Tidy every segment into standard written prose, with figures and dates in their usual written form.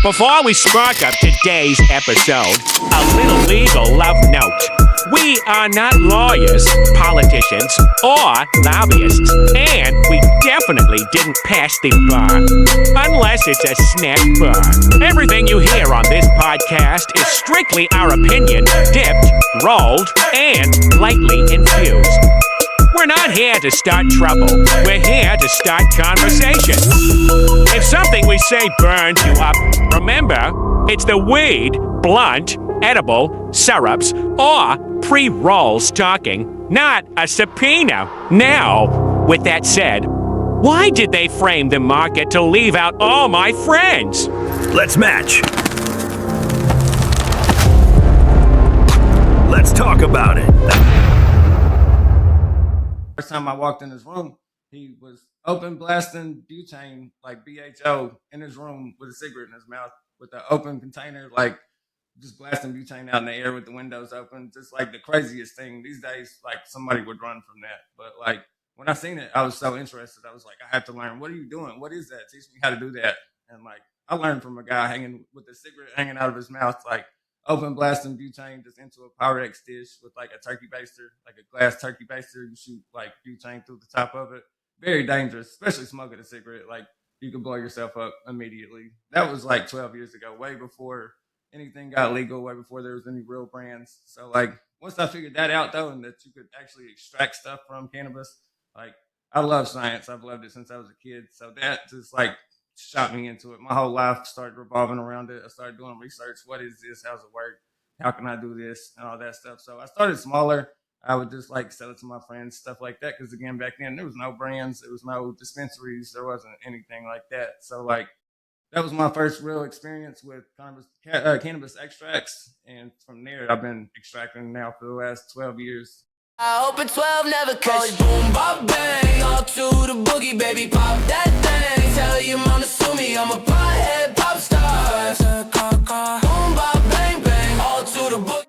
Before we spark up today's episode, a little legal love note. We are not lawyers, politicians, or lobbyists, and we definitely didn't pass the bar. Unless it's a snack bar. Everything you hear on this podcast is strictly our opinion, dipped, rolled, and lightly infused. We're not here to start trouble. We're here to start conversation. If something we say burns you up, remember, it's the weed, blunt, edible, syrups, or pre-rolls talking, not a subpoena. Now, with that said, why did they frame the market to leave out all my friends? Let's match. Let's talk about it. First time I walked in his room, he was open blasting butane, like BHO, in his room with a cigarette in his mouth with the open container, like just blasting butane out in the air with the windows open. Just like the craziest thing. These days, like somebody would run from that. But like when I seen it, I was so interested. I was like, I have to learn. What are you doing? What is that? Teach me how to do that. And like I learned from a guy hanging with a cigarette hanging out of his mouth, like open blasting butane just into a Pyrex dish with like a turkey baster, like a glass turkey baster. You shoot like butane through the top of it. Very dangerous, especially smoking a cigarette. Like you could blow yourself up immediately. That was like 12 years ago, way before anything got legal, way before there was any real brands. So like once I figured that out though, and that you could actually extract stuff from cannabis, like I love science. I've loved it since I was a kid. So that just like shot me into it. My whole life started revolving around it. I started doing research. What is this? How's it work? How can I do this? And all that stuff. So I started smaller. I would just like sell it to my friends, stuff like that. Because again, back then there was no brands, there was no dispensaries, there wasn't anything like that. So like that was my first real experience with cannabis extracts. And from there, I've been extracting now for the last 12 years. I hope a 12 never catch boom, bop, bang. All to the boogie, baby, pop that thing. Tell your mom to sue me, I'm a pothead pop star. Boom, bop, bang, bang. All to the boogie.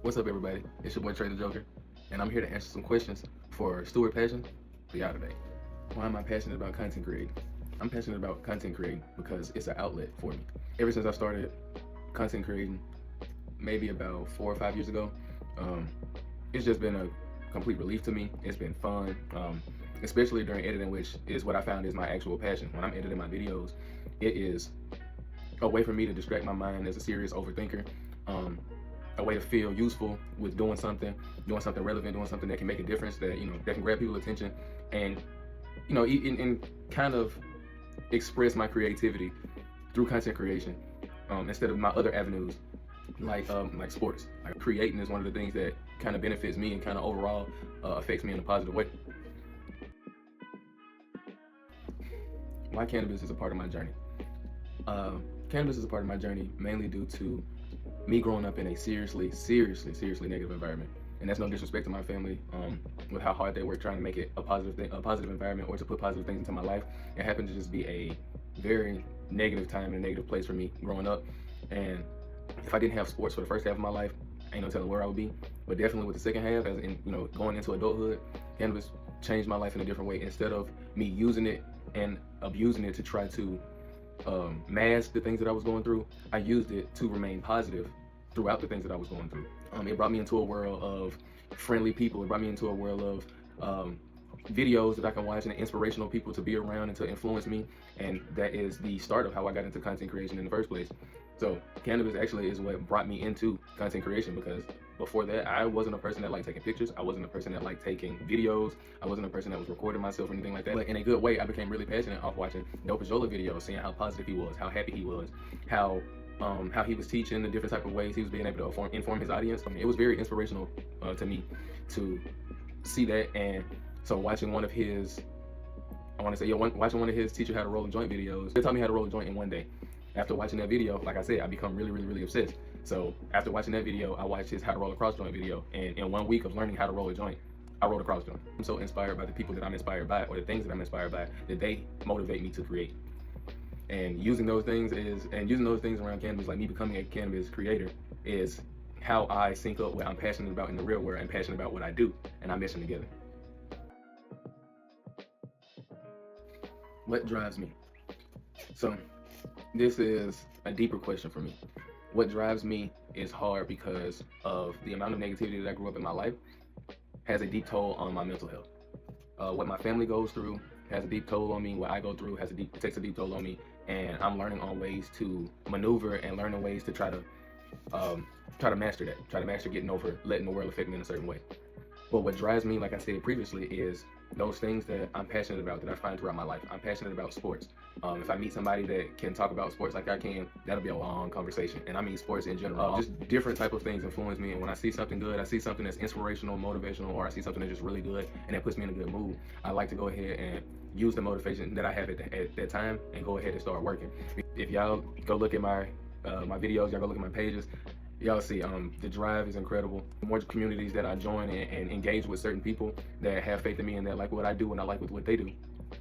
What's up, everybody? It's your boy Trey the Joker, and I'm here to answer some questions for Stuart Passion for y'all today. Why am I passionate about content creating? I'm passionate about content creating because it's an outlet for me. Ever since I started content creating, maybe about 4 or 5 years ago, it's just been a complete relief to me. It's been fun, especially during editing, which is what I found is my actual passion. When I'm editing my videos, it is a way for me to distract my mind as a serious overthinker, a way to feel useful with doing something relevant, doing something that can make a difference, that that can grab people's attention, and and kind of express my creativity through content creation instead of my other avenues like sports. Like creating is one of the things that kind of benefits me and kind of overall affects me in a positive way. Why cannabis is a part of my journey? Cannabis is a part of my journey mainly due to me growing up in a seriously negative environment. And that's no disrespect to my family, with how hard they work trying to make it a positive environment, or to put positive things into my life. It happened to just be a very negative time and a negative place for me growing up. And if I didn't have sports for the first half of my life, ain't no telling where I would be. But definitely with the second half, as in going into adulthood, cannabis changed my life in a different way. Instead of me using it and abusing it to try to mask the things that I was going through, I used it to remain positive throughout the things that I was going through. It brought me into a world of friendly people. It brought me into a world of videos that I can watch and inspirational people to be around and to influence me. And that is the start of how I got into content creation in the first place. So cannabis actually is what brought me into content creation, because before that, I wasn't a person that liked taking pictures. I wasn't a person that liked taking videos. I wasn't a person that was recording myself or anything like that. But in a good way, I became really passionate off watching Dope Jola videos, seeing how positive he was, how happy he was, how he was teaching the different type of ways he was being able to inform his audience. It was very inspirational to me to see that. And so watching one of his, watching one of his teach you how to roll a joint videos, they taught me how to roll a joint in one day. After watching that video, like I said, I become really obsessed. So after watching that video, I watched his how to roll a cross joint video, and in 1 week of learning how to roll a joint, I rolled a cross joint. I'm so inspired by the people that I'm inspired by, or the things that I'm inspired by, that they motivate me to create. And using those things around cannabis, like me becoming a cannabis creator, is how I sync up what I'm passionate about in the real world and passionate about what I do, and I mesh them together. What drives me? So, this is a deeper question for me. What drives me is hard because of the amount of negativity that I grew up in my life has a deep toll on my mental health. What my family goes through has a deep toll on me. What I go through it takes a deep toll on me, and I'm learning on ways to maneuver and learning ways to try to master that. Try to master getting over letting the world affect me in a certain way. But what drives me, like I said previously, is those things that I'm passionate about, that I find throughout my life. I'm passionate about sports. If I meet somebody that can talk about sports like I can, that'll be a long conversation. And I mean sports in general. Just different type of things influence me. And when I see something good, I see something that's inspirational, motivational, or I see something that's just really good and that puts me in a good mood, I like to go ahead and use the motivation that I have at that time and go ahead and start working. If y'all go look at my videos, y'all go look at my pages, y'all see the drive is incredible. The more communities that I join and engage with certain people that have faith in me and that like what I do and I like what they do,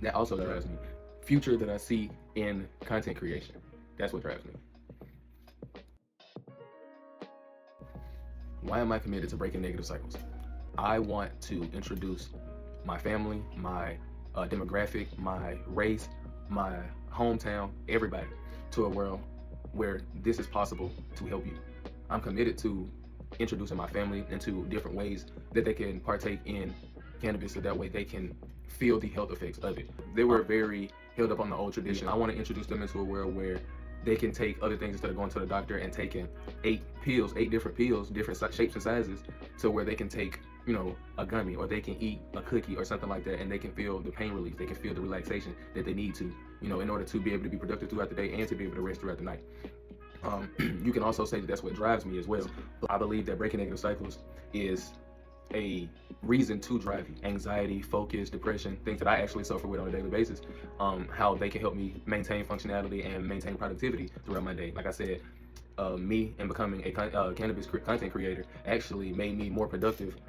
that also drives me. Future that I see in content creation, that's what drives me. Why am I committed to breaking negative cycles? I want to introduce my family, my demographic, my race, my hometown, everybody to a world where this is possible to help you. I'm committed to introducing my family into different ways that they can partake in cannabis so that way they can feel the health effects of it. They were very held up on the old tradition. I want to introduce them into a world where they can take other things instead of going to the doctor and taking 8 different pills, different shapes and sizes, to where they can take, a gummy, or they can eat a cookie or something like that, and they can feel the pain relief, they can feel the relaxation that they need to, in order to be able to be productive throughout the day and to be able to rest throughout the night. You can also say that that's what drives me as well. I believe that breaking negative cycles is a reason to drive you. Anxiety, focus, depression, things that I actually suffer with on a daily basis, how they can help me maintain functionality and maintain productivity throughout my day. Like I said, me and becoming a cannabis content creator actually made me more productive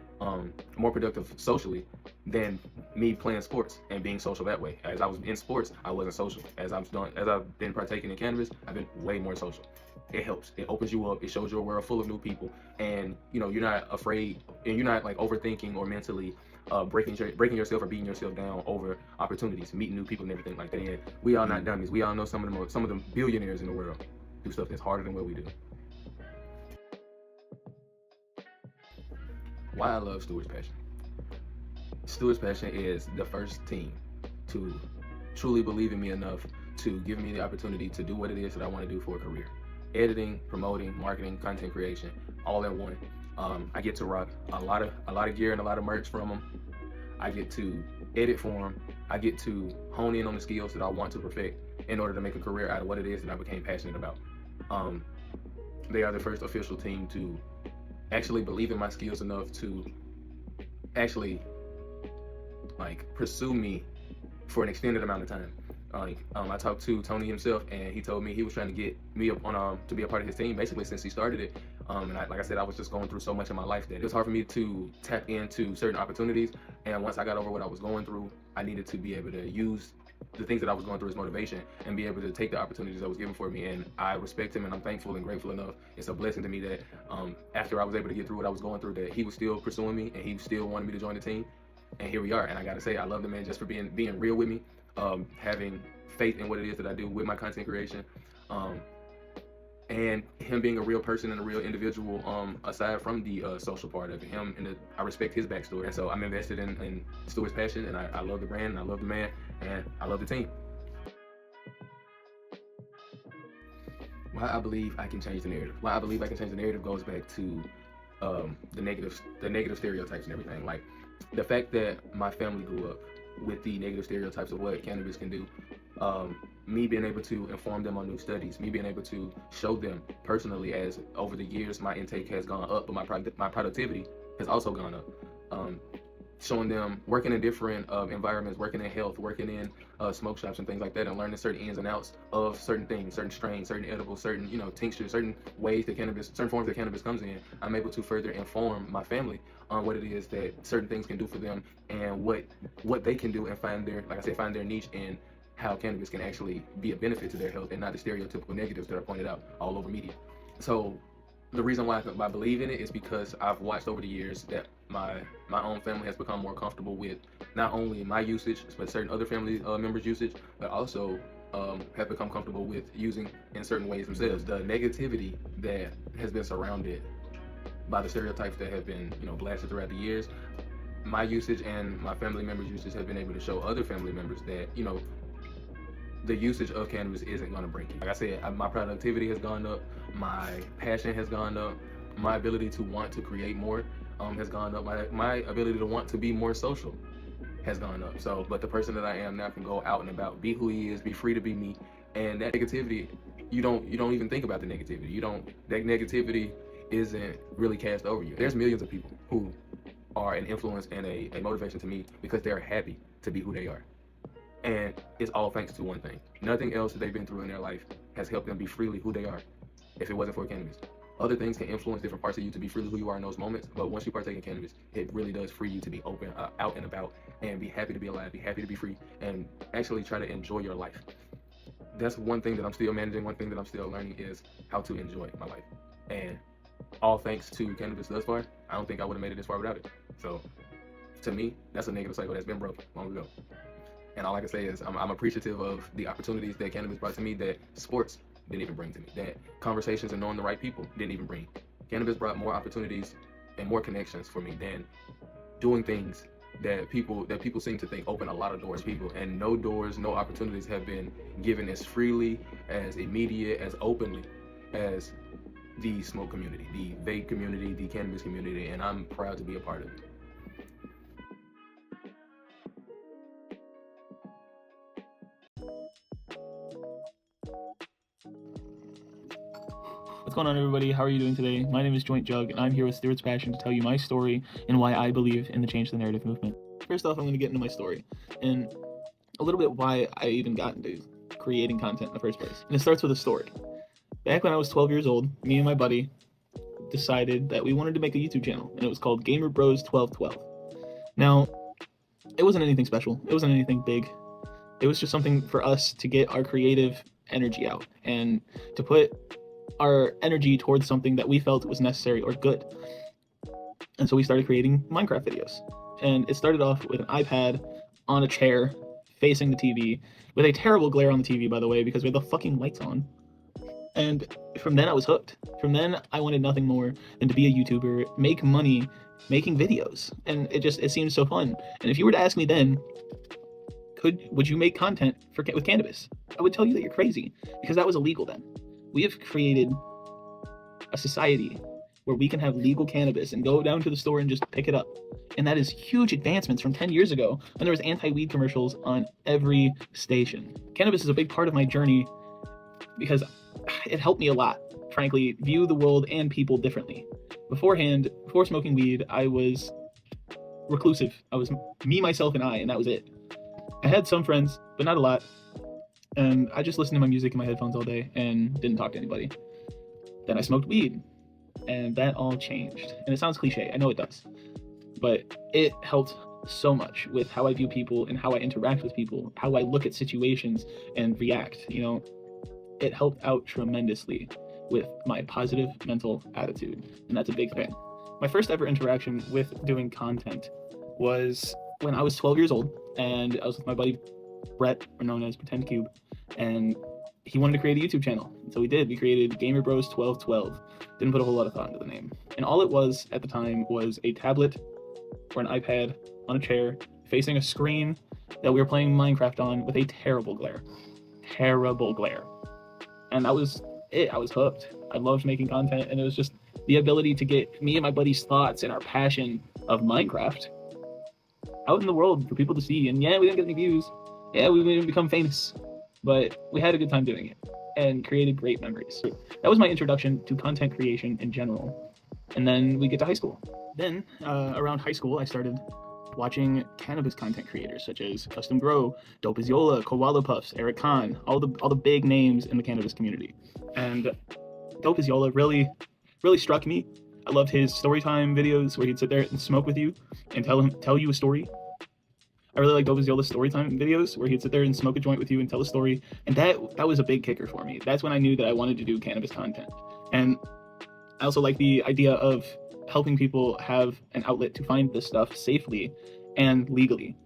socially than me playing sports and being social that way. As I was in sports, I wasn't social. As I've been partaking in cannabis, I've been way more social. It helps. It opens you up. It shows you a world full of new people, and you're not afraid, and you're not like overthinking or mentally breaking yourself or beating yourself down over opportunities, meeting new people and everything like that. And we all not dummies. We all know some of the billionaires in the world do stuff that's harder than what we do. Why I love Stewart's Passion. Stewart's Passion is the first team to truly believe in me enough to give me the opportunity to do what it is that I want to do for a career. Editing, promoting, marketing, content creation, all in one. I get to rock a lot of gear and a lot of merch from them. I get to edit for them. I get to hone in on the skills that I want to perfect in order to make a career out of what it is that I became passionate about. They are the first official team to actually believe in my skills enough to actually pursue me for an extended amount of time. I talked to Tony himself, and he told me he was trying to get me up on to be a part of his team basically since he started it. And like I said, I was just going through so much in my life that it was hard for me to tap into certain opportunities. And once I got over what I was going through, I needed to be able to use the things that I was going through as motivation and be able to take the opportunities that was given for me. And I respect him, and I'm thankful and grateful enough. It's a blessing to me that after I was able to get through what I was going through, that he was still pursuing me and he still wanted me to join the team. And here we are. And I gotta say, I love the man just for being real with me, having faith in what it is that I do with my content creation, and him being a real person and a real individual, aside from the social part of him. And I respect his backstory. And so I'm invested in Stewart's Passion, and I love the brand, and I love the man, and I love the team. Why I believe I can change the narrative. Why I believe I can change the narrative goes back to the negative stereotypes and everything. Like the fact that my family grew up with the negative stereotypes of what cannabis can do. Me being able to inform them on new studies, me being able to show them personally, as over the years my intake has gone up, but my productivity has also gone up. Showing them working in different environments, working in health, working in smoke shops and things like that, and learning certain ins and outs of certain things, certain strains, certain edibles, certain tinctures, certain ways that certain forms that cannabis comes in. I'm able to further inform my family on what it is that certain things can do for them, and what they can do, and find their niche in how cannabis can actually be a benefit to their health, and not the stereotypical negatives that are pointed out all over media. So the reason why I believe in it is because I've watched over the years that my own family has become more comfortable with not only my usage, but certain other family members' usage, but also have become comfortable with using in certain ways themselves. The negativity that has been surrounded by the stereotypes that have been, blasted throughout the years, my usage and my family members' usage have been able to show other family members that, the usage of cannabis isn't going to break you. Like I said, my productivity has gone up, my passion has gone up, my ability to want to create more has gone up, my ability to want to be more social has gone up. So, but the person that I am now can go out and about, be who he is, be free to be me, and that negativity, you don't even think about the negativity. That negativity isn't really cast over you. There's millions of people who are an influence and a motivation to me because they're happy to be who they are. And it's all thanks to one thing. Nothing else that they've been through in their life has helped them be freely who they are if it wasn't for cannabis. Other things can influence different parts of you to be freely who you are in those moments, but once you partake in cannabis, it really does free you to be open, out and about, and be happy to be alive, be happy to be free, and actually try to enjoy your life. That's one thing that I'm still managing, one thing that I'm still learning is how to enjoy my life. And all thanks to cannabis thus far, I don't think I would have made it this far without it. So to me, that's a negative cycle that's been broken long ago. And all I can say is I'm appreciative of the opportunities that cannabis brought to me that sports didn't even bring to me, that conversations and knowing the right people didn't even bring. Cannabis brought more opportunities and more connections for me than doing things that people seem to think open a lot of doors to people. And no doors, no opportunities have been given as freely, as immediate, as openly as the smoke community, the vape community, the cannabis community, and I'm proud to be a part of it. What's going on, everybody? How are you doing today? My name is Joint Jug, and I'm here with Stewart's Passion to tell you my story and why I believe in the Change the Narrative movement. First off, I'm going to get into my story and a little bit why I even got into creating content in the first place. And it starts with a story. Back when I was 12 years old, me and my buddy decided that we wanted to make a YouTube channel, and it was called Gamer Bros 1212. Now, it wasn't anything special. It wasn't anything big. It was just something for us to get our creative energy out and to put our energy towards something that we felt was necessary or good. And so we started creating Minecraft videos. And it started off with an iPad on a chair facing the TV with a terrible glare on the TV, by the way, because we had the fucking lights on. And from then I was hooked. From then I wanted nothing more than to be a YouTuber, make money making videos. And it seemed so fun. And if you were to ask me then, would you make content with cannabis? I would tell you that you're crazy, because that was illegal then. We have created a society where we can have legal cannabis and go down to the store and just pick it up. And that is huge advancements from 10 years ago when there was anti-weed commercials on every station. Cannabis is a big part of my journey because it helped me a lot, frankly, view the world and people differently. Before smoking weed, I was reclusive. I was me, myself, and I, and that was it. I had some friends, but not a lot. And I just listened to my music in my headphones all day and didn't talk to anybody. Then I smoked weed, and that all changed. And it sounds cliche, I know it does, but it helped so much with how I view people and how I interact with people, how I look at situations and react. It helped out tremendously with my positive mental attitude, and that's a big thing. My first ever interaction with doing content was when I was 12 years old, and I was with my buddy Brett, known as Pretend Cube, and he wanted to create a YouTube channel. And so we did. We created Gamer Bros 1212. Didn't put a whole lot of thought into the name. And all it was at the time was a tablet or an iPad on a chair facing a screen that we were playing Minecraft on with a terrible glare. Terrible glare. And that was it. I was hooked. I loved making content, and it was just the ability to get me and my buddy's thoughts and our passion of Minecraft out in the world for people to see. And yeah, we didn't get any views. Yeah, we didn't become famous, but we had a good time doing it and created great memories. That was my introduction to content creation in general. And then we get to high school. Then around high school, I started watching cannabis content creators such as Custom Grow, Dope Is Yola, Koala Puffs, Eric Kahn, all the big names in the cannabis community. And Dope Is Yola really struck me. I loved his storytime videos where he'd sit there and smoke with you and tell you a story. I really like Dope Is Yola's storytime videos where he'd sit there and smoke a joint with you and tell a story. And that was a big kicker for me. That's when I knew that I wanted to do cannabis content. And I also like the idea of helping people have an outlet to find this stuff safely and legally.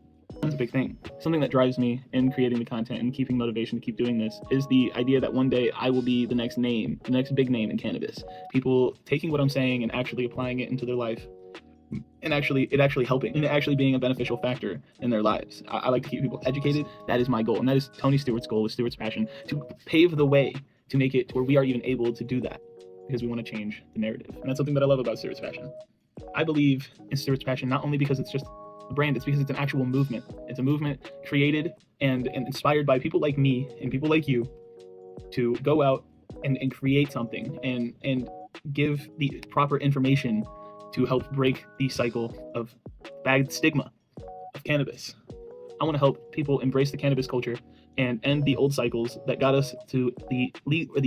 That's a big thing. Something that drives me in creating the content and keeping motivation to keep doing this is the idea that one day I will be the next name, the next big name in cannabis. People taking what I'm saying and actually applying it into their life, and it actually helping, and actually being a beneficial factor in their lives. I like to keep people educated. That is my goal, and that is Tony Stewart's goal with Stewart's Passion, to pave the way to make it to where we are even able to do that, because we want to change the narrative. And that's something that I love about Stewart's Passion. I believe in Stewart's Passion not only because it's just a brand, it's because it's an actual movement. It's a movement created and inspired by people like me and people like you to go out and create something and give the proper information to help break the cycle of bad stigma of cannabis. I want to help people embrace the cannabis culture and end the old cycles that got us to the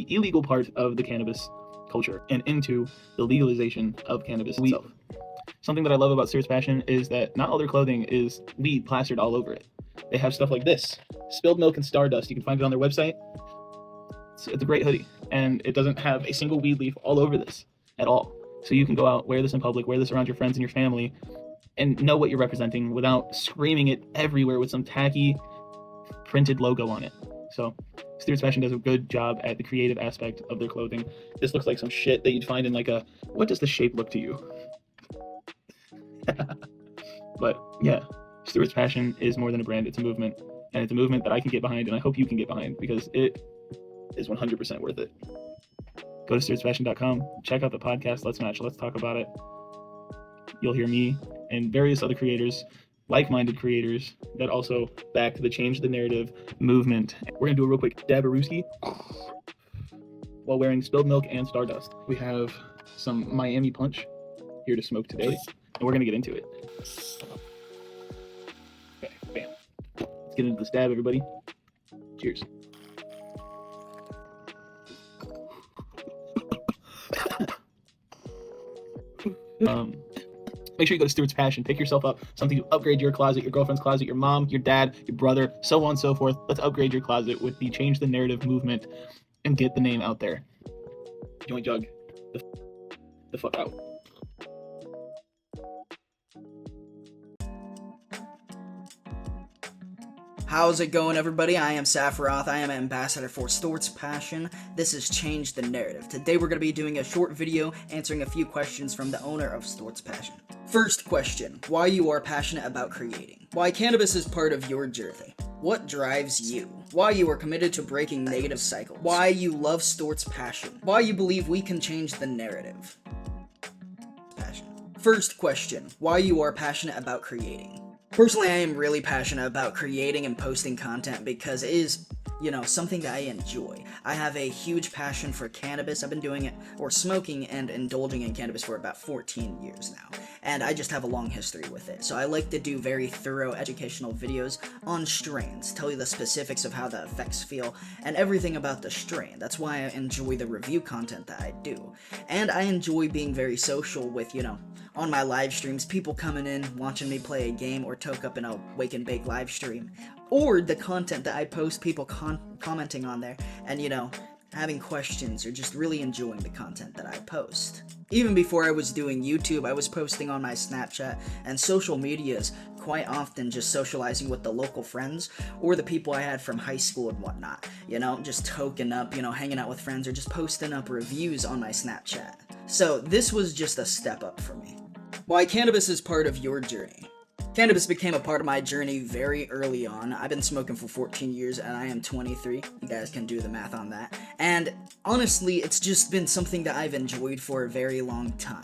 illegal part of the cannabis culture and into the legalization of cannabis itself. Something that I love about Stewart's Passion is that not all their clothing is weed plastered all over it. They have stuff like this, Spilled Milk and Stardust. You can find it on their website. It's a great hoodie, and it doesn't have a single weed leaf all over this at all. So you can go out, wear this in public, wear this around your friends and your family, and know what you're representing without screaming it everywhere with some tacky printed logo on it. So Stewart's Passion does a good job at the creative aspect of their clothing. This looks like some shit that you'd find in like what does the shape look to you? But yeah, Stewart's Passion is more than a brand, it's a movement. And it's a movement that I can get behind, and I hope you can get behind, because it is 100% worth it. Go to Stewart'sPassion.com, check out the podcast, Let's Match, let's talk about it. You'll hear me and various other creators, like-minded creators, that also back the Change the Narrative movement. We're gonna do a real quick Dabarooski while wearing Spilled Milk and Stardust. We have some Miami Punch here to smoke today, and we're gonna get into it. Okay, bam. Let's get into this dab, everybody. Cheers. Make sure you go to Stewart's Passion. Pick yourself up something to upgrade your closet, your girlfriend's closet, your mom, your dad, your brother, so on and so forth. Let's upgrade your closet with the Change the Narrative movement and get the name out there. Joint Jug, the fuck out. How's it going, everybody? I am Safaroth. I am ambassador for Stewart's Passion. This is Change the Narrative. Today we're going to be doing a short video answering a few questions from the owner of Stewart's Passion. First question, why you are passionate about creating? Why cannabis is part of your journey? What drives you? Why you are committed to breaking negative cycles? Why you love Stewart's Passion? Why you believe we can change the narrative? Passion. First question, why you are passionate about creating? Personally, I am really passionate about creating and posting content because it is, something that I enjoy. I have a huge passion for cannabis. I've been doing it, or smoking and indulging in cannabis for about 14 years now. And I just have a long history with it. So I like to do very thorough educational videos on strains, tell you the specifics of how the effects feel, and everything about the strain. That's why I enjoy the review content that I do. And I enjoy being very social with, on my live streams, people coming in, watching me play a game, or toke up in a Wake and Bake live stream. Or the content that I post, people commenting on there, and having questions, or just really enjoying the content that I post. Even before I was doing YouTube, I was posting on my Snapchat and social medias quite often, just socializing with the local friends, or the people I had from high school and whatnot. Just token up, hanging out with friends, or just posting up reviews on my Snapchat. So this was just a step up for me. Why cannabis is part of your journey? Cannabis became a part of my journey very early on. I've been smoking for 14 years and I am 23. You guys can do the math on that. And honestly, it's just been something that I've enjoyed for a very long time.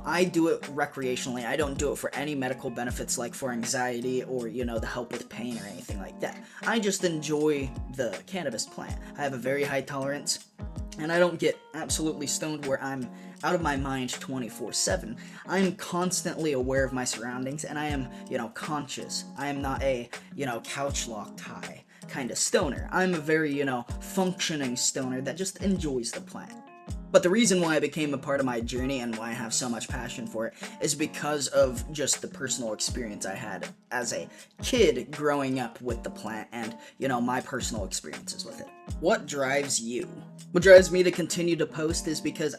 I do it recreationally. I don't do it for any medical benefits like for anxiety or, the help with pain or anything like that. I just enjoy the cannabis plant. I have a very high tolerance, and I don't get absolutely stoned where I'm out of my mind 24/7. I'm constantly aware of my surroundings, and I am, conscious. I am not a, couch locked high kind of stoner. I'm a very, functioning stoner that just enjoys the plant. But the reason why it became a part of my journey and why I have so much passion for it is because of just the personal experience I had as a kid growing up with the plant and, you know, my personal experiences with it. What drives you? What drives me to continue to post is because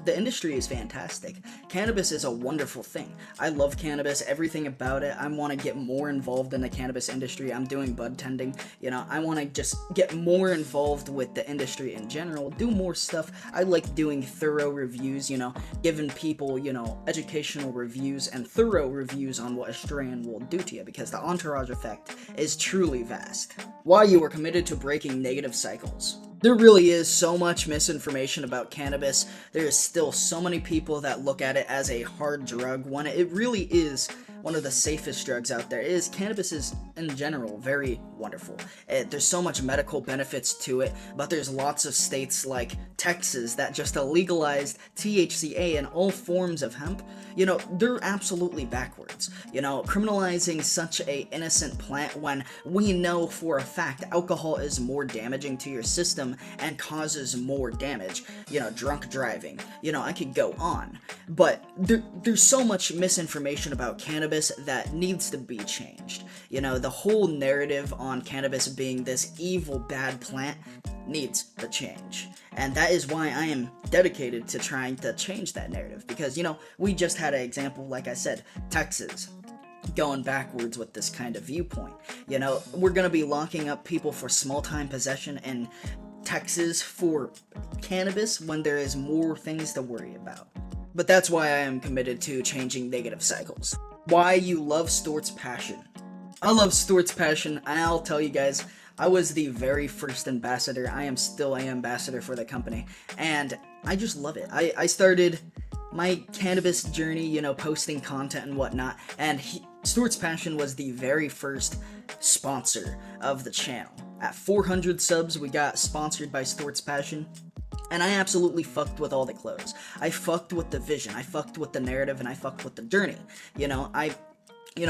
the industry is fantastic. Cannabis is a wonderful thing. I love cannabis, everything about it. I want to get more involved in the cannabis industry. I'm doing bud tending. You know, I want to just get more involved with the industry in general, do more stuff. I like doing thorough reviews, you know, giving people, you know, educational reviews and thorough reviews on what a strain will do to you, because the entourage effect is truly vast. Why you are committed to breaking negative cycles. There really is so much misinformation about cannabis. There is still so many people that look at it as a hard drug when it really is one of the safest drugs out there. Cannabis is, in general, very wonderful. There's so much medical benefits to it, but there's lots of states like Texas that just legalized THCA in all forms of hemp. You know, they're absolutely backwards. You know, criminalizing such a innocent plant when we know for a fact alcohol is more damaging to your system and causes more damage. You know, drunk driving. You know, I could go on. But there's so much misinformation about cannabis that needs to be changed. You know, the whole narrative on cannabis being this evil, bad plant needs to change. And that is why I am dedicated to trying to change that narrative. Because, you know, we just had an example, like I said, Texas going backwards with this kind of viewpoint. You know, we're going to be locking up people for small-time possession in Texas for cannabis when there is more things to worry about. But that's why I am committed to changing negative cycles. Why you love Stort's Passion. I love Stort's Passion, and I'll tell you guys, I was the very first ambassador. I am still an ambassador for the company, and I just love it. I started my cannabis journey, you know, posting content and whatnot, and Stort's Passion was the very first sponsor of the channel. At 400 subs, we got sponsored by Stort's Passion. And I absolutely fucked with all the clothes. I fucked with the vision, I fucked with the narrative, and I fucked with the journey. You know, I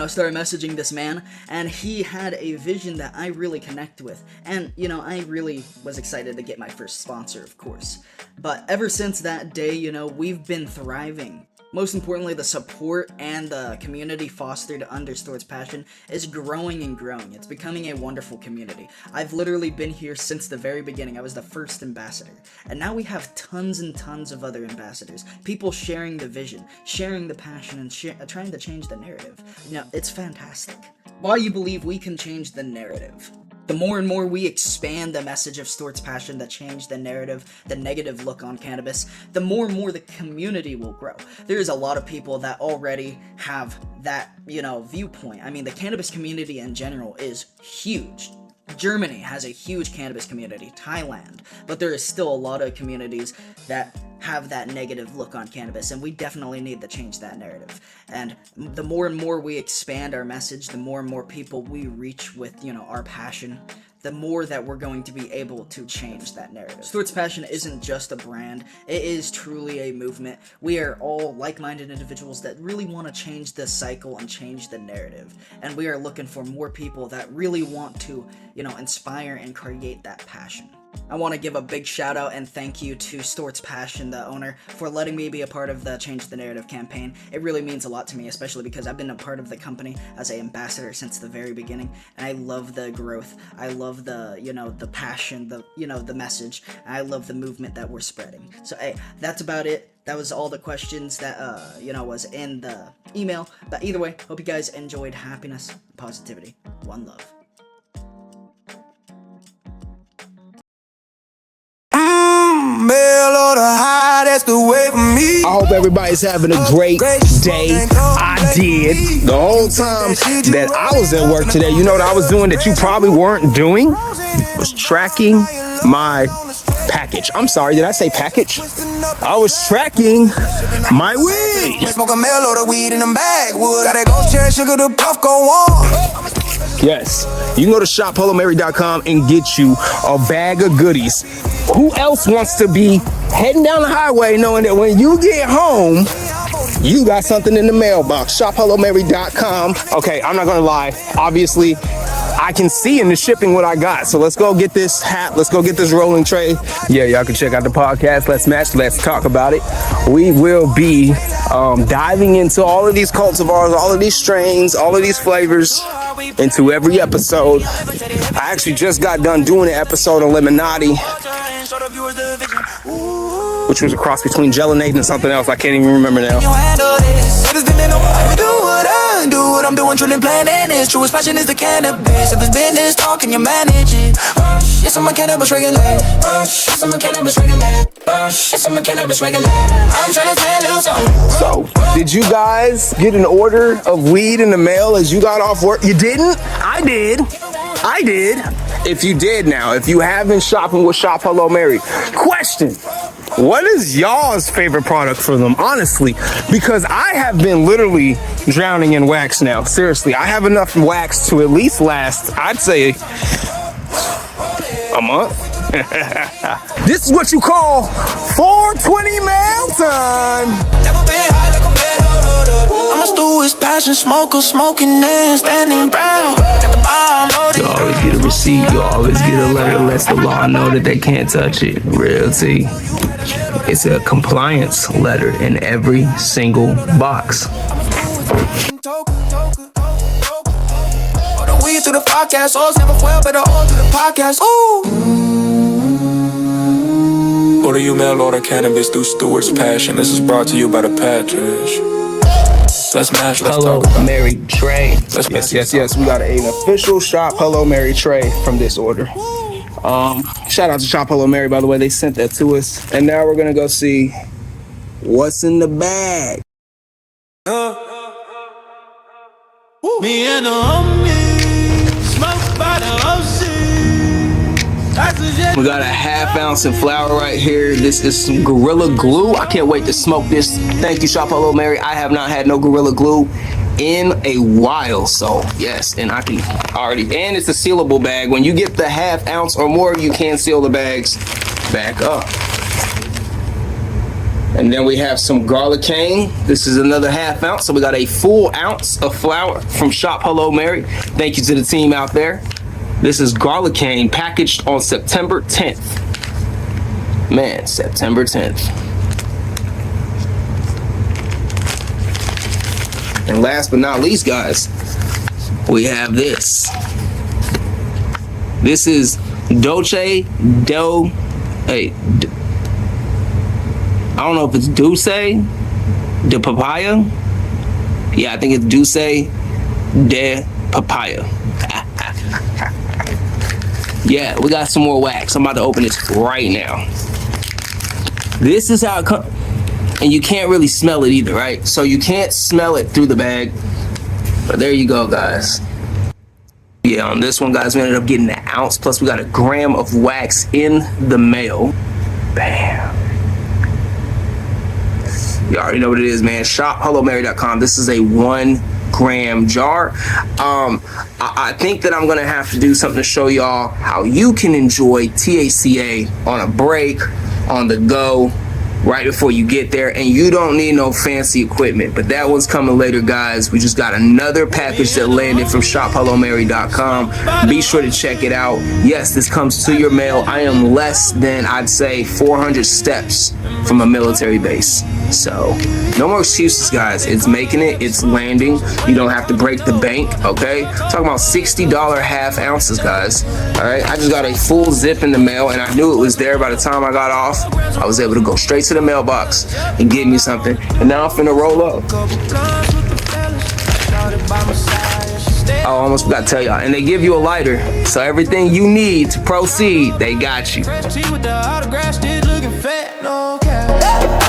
started messaging this man, and he had a vision that I really connect with. And, you know, I really was excited to get my first sponsor, of course. But ever since that day, you know, we've been thriving. Most importantly, the support and the community fostered under Stort's Passion is growing and growing. It's becoming a wonderful community. I've literally been here since the very beginning. I was the first ambassador. And now we have tons and tons of other ambassadors. People sharing the vision, sharing the passion, and trying to change the narrative. You know, it's fantastic. Why you believe we can change the narrative. The more and more we expand the message of Stort's Passion to change the narrative, the negative look on cannabis, the more and more the community will grow. There's a lot of people that already have that, you know, viewpoint. I mean, the cannabis community in general is huge. Germany has a huge cannabis community, Thailand, but there is still a lot of communities that have that negative look on cannabis, and we definitely need to change that narrative. And the more and more we expand our message, the more and more people we reach with, you know, our passion, the more that we're going to be able to change that narrative. Stort's Passion isn't just a brand, it is truly a movement. We are all like-minded individuals that really want to change the cycle and change the narrative. And we are looking for more people that really want to, you know, inspire and create that passion. I want to give a big shout out and thank you to Stort's Passion, the owner, for letting me be a part of the Change the Narrative campaign. It really means a lot to me, especially because I've been a part of the company as an ambassador since the very beginning, and I love the growth. I love the, you know, the passion, the, you know, the message. I love the movement that we're spreading. So, hey, that's about it. That was all the questions that, you know, was in the email. But either way, hope you guys enjoyed. Happiness, positivity, one love. That's the way for me. I hope everybody's having a great day. I did. The whole time that I was at work today, you know what I was doing that you probably weren't doing? Was tracking my package. I'm sorry, did I say package? I was tracking my weed. Smoke a mellow the weed in the bagwood. Gotta go cherry sugar the puff go on. Yes, you can go to shophellomary.com and get you a bag of goodies. Who else wants to be heading down the highway knowing that when you get home, you got something in the mailbox? shophellomary.com. Okay, I'm not gonna lie. Obviously, I can see in the shipping what I got. So let's go get this hat. Let's go get this rolling tray. Yeah, y'all can check out the podcast. Let's match. Let's talk about it. We will be diving into all of these cultivars, all of these strains, all of these flavors into every episode. I actually just got done doing an episode on Lemonade, which was a cross between Gelinade and something else. I can't even remember now. Do what I'm doing, truly planning is truest passion is the cannabis. If it's business talk, and you manage it? Yes, I'm a cannabis regulator. Yes, I'm a cannabis regulator. Yes, I'm a cannabis regulator. I'm trying to stand loose. So, did you guys get an order of weed in the mail as you got off work? You didn't? I did. I did. If you did now, if you have been shopping with Shop Hello Mary, question. What is y'all's favorite product for them, honestly? Because I have been literally drowning in wax now. Seriously, I have enough wax to at least last, I'd say, a month. This is what you call 420 mail time. I'ma stew his passion, smoker, smoking and standing brown. You always get a receipt, you always get a letter that lets the law know that they can't touch it. Real tea. It's a compliance letter in every single box. We through the podcast, alls never fail, better all through the podcast. Order you mail order cannabis through Stewart's Passion. This is brought to you by the Patridge. Let's match. Let's Hello, talk about Mary Trey. Yes. We got an official Shop Hello Mary tray from this order. Shout out to Shop Hello Mary, by the way. They sent that to us. And now we're gonna go see what's in the bag. Me and the homies smoke by the ocean. We got a ½ ounce in flour right here. This is some Gorilla Glue. I can't wait to smoke this. Thank you, Shop Hello Mary. I have not had no Gorilla Glue in a while, so yes, and I can already, and it's a sealable bag. When you get the ½ ounce or more, you can seal the bags back up. And then we have some garlic cane. This is another ½ ounce, so we got a full ounce of flour from Shop Hello Mary. Thank you to the team out there. This is garlic cane packaged on September 10th. Man, September 10th. And last but not least, guys, we have this. This is Dolce Do. Hey, I don't know if it's Dulce de Papaya. Yeah, I think it's Dulce de Papaya. Yeah, we got some more wax. I'm about to open this right now. This is how it comes. And you can't really smell it either, right? So you can't smell it through the bag. But there you go, guys. Yeah, on this one, guys, we ended up getting an ounce. Plus, we got a gram of wax in the mail. Bam. You already know what it is, man. ShopHelloMary.com. This is a 1 gram jar. I think that I'm gonna have to do something to show y'all how you can enjoy THCA on a break, on the go, right before you get there, and you don't need no fancy equipment. But that one's coming later, guys. We just got another package that landed from ShopHelloMary.com. Be sure to check it out. Yes, this comes to your mail. I am less than, I'd say, 400 steps from a military base. So no more excuses, guys. It's making it, it's landing. You don't have to break the bank, okay? Talking about $60 ½ ounces, guys. All right, I just got a full zip in the mail, and I knew it was there by the time I got off. I was able to go straight to the mailbox and get me something, and now I'm finna roll up. I almost forgot to tell y'all, and they give you a lighter, so everything you need to proceed, they got you.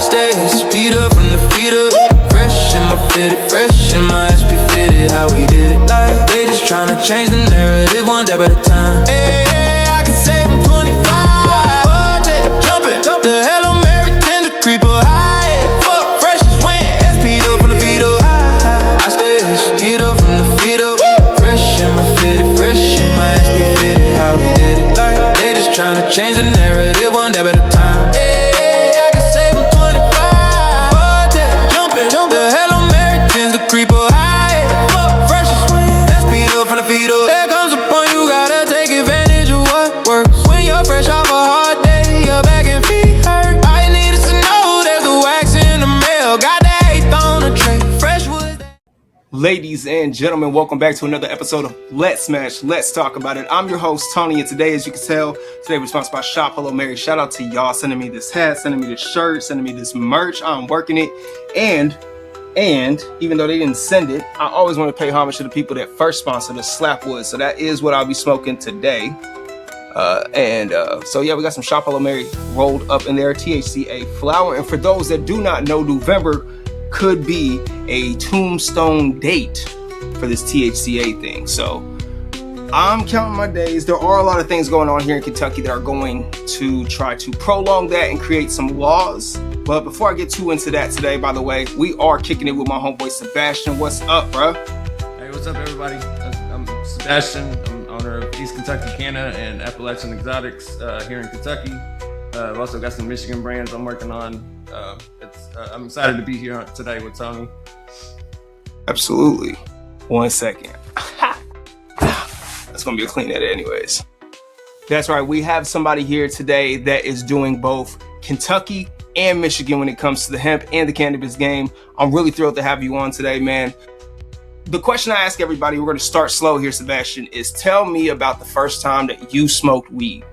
Stay speed up from the feet up, fresh in my fitted, fresh in my SP fitted. How we did it, like they just tryna change the narrative one step at a time. Hey, I can save them 25. Budget jumping, the Hello Mary tend to creep up high. Fuck fresh as wind, SP up from the feet up. I stay speed up from the feet up, fresh in my fitted, fresh in my SP fitted. How we did it, like they just tryna change the narrative one step at a time. The Hello Mary tends to creep up high. Fuck fresh as wind, let's speed up from the feet up. There comes a point Ladies and gentlemen, welcome back to another episode of Let's Smash, Let's Talk About It. I'm your host, Tony, and today, as you can tell, today we're sponsored by Shop Hello Mary. Shout out to y'all sending me this hat, sending me this shirt, sending me this merch. I'm working it, and even though they didn't send it, I always want to pay homage to the people that first sponsored us, Slapwood. So that is what I'll be smoking today. So yeah, we got some Shop Hello Mary rolled up in there, THCA flower. And for those that do not know, November could be a tombstone date for this THCA thing. So I'm counting my days. There are a lot of things going on here in Kentucky that are going to try to prolong that and create some laws. But before I get too into that today, by the way, we are kicking it with my homeboy Sebastian. What's up, bro? Hey, what's up, everybody? I'm Sebastian. I'm owner of East Kentucky Canna and Appalachian Exotics here in Kentucky. I've also got some Michigan brands I'm working on. I'm excited to be here today with Tony. Absolutely. 1 second. That's going to be a clean edit anyways. That's right. We have somebody here today that is doing both Kentucky and Michigan when it comes to the hemp and the cannabis game. I'm really thrilled to have you on today, man. The question I ask everybody, we're going to start slow here, Sebastian, is tell me about the first time that you smoked weed.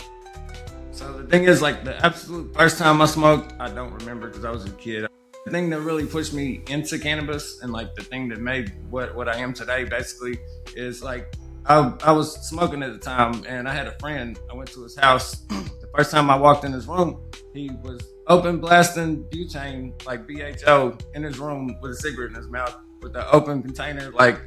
So the thing is, like, the absolute first time I smoked, I don't remember because I was a kid. The thing that really pushed me into cannabis and like the thing that made what I am today basically is like I was smoking at the time and I had a friend. I went to his house. The first time I walked in his room, he was open blasting butane, like BHO, in his room with a cigarette in his mouth with the open container, like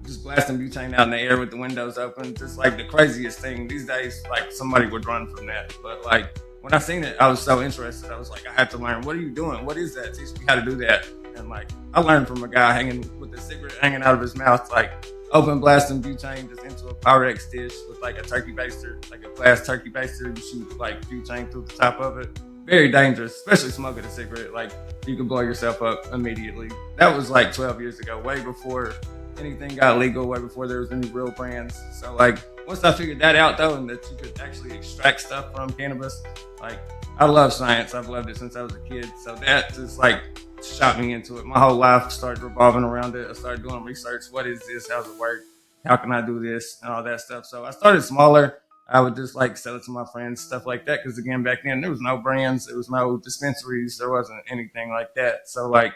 just blasting butane out in the air with the windows open. Just like the craziest thing. These days, like somebody would run from that. But like when I seen it, I was so interested. I was like, I had to learn. What are you doing? What is that? Teach me how to do that. And like I learned from a guy hanging with a cigarette hanging out of his mouth, like open blasting butane just into a Pyrex dish with like a turkey baster, like a glass turkey baster. You shoot like butane through the top of it. Very dangerous, especially smoking a cigarette. Like you can blow yourself up immediately. That was like 12 years ago, way before anything got legal, way before there was any real brands. So like once I figured that out though, and that you could actually extract stuff from cannabis, like I love science. I've loved it since I was a kid. So that just like shot me into it. My whole life started revolving around it. I started doing research. What is this? How's it work? How can I do this? And all that stuff. So I started smaller. I would just like sell it to my friends, stuff like that. Because again, back then there was no brands, there was no dispensaries, there wasn't anything like that. So like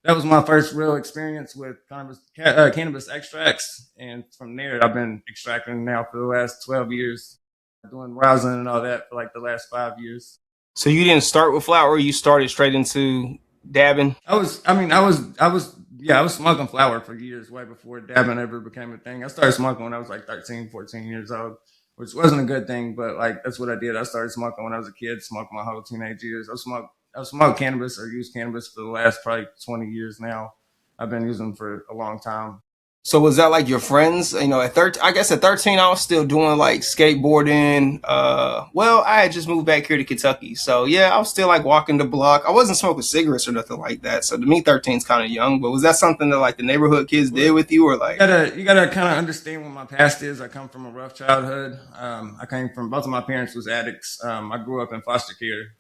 that was my first real experience with cannabis extracts, and from there I've been extracting now for the last 12 years, doing rosin and all that for like the last 5 years. So you didn't start with flower, you started straight into dabbing? I was smoking flower for years, way before dabbing ever became a thing. I started smoking when I was like 13, 14 years old, which wasn't a good thing, but like that's what I did. I started smoking when I was a kid, smoked my whole teenage years. I've smoked cannabis or used cannabis for the last probably 20 years now. I've been using them for a long time. So was that like your friends? You know, at 13, I guess at 13, I was still doing like skateboarding. Well, I had just moved back here to Kentucky. So yeah, I was still like walking the block. I wasn't smoking cigarettes or nothing like that. So to me, 13 is kind of young, but was that something that like the neighborhood kids did with you or like? You gotta kind of understand what my past is. I come from a rough childhood. Both of my parents was addicts. I grew up in foster care.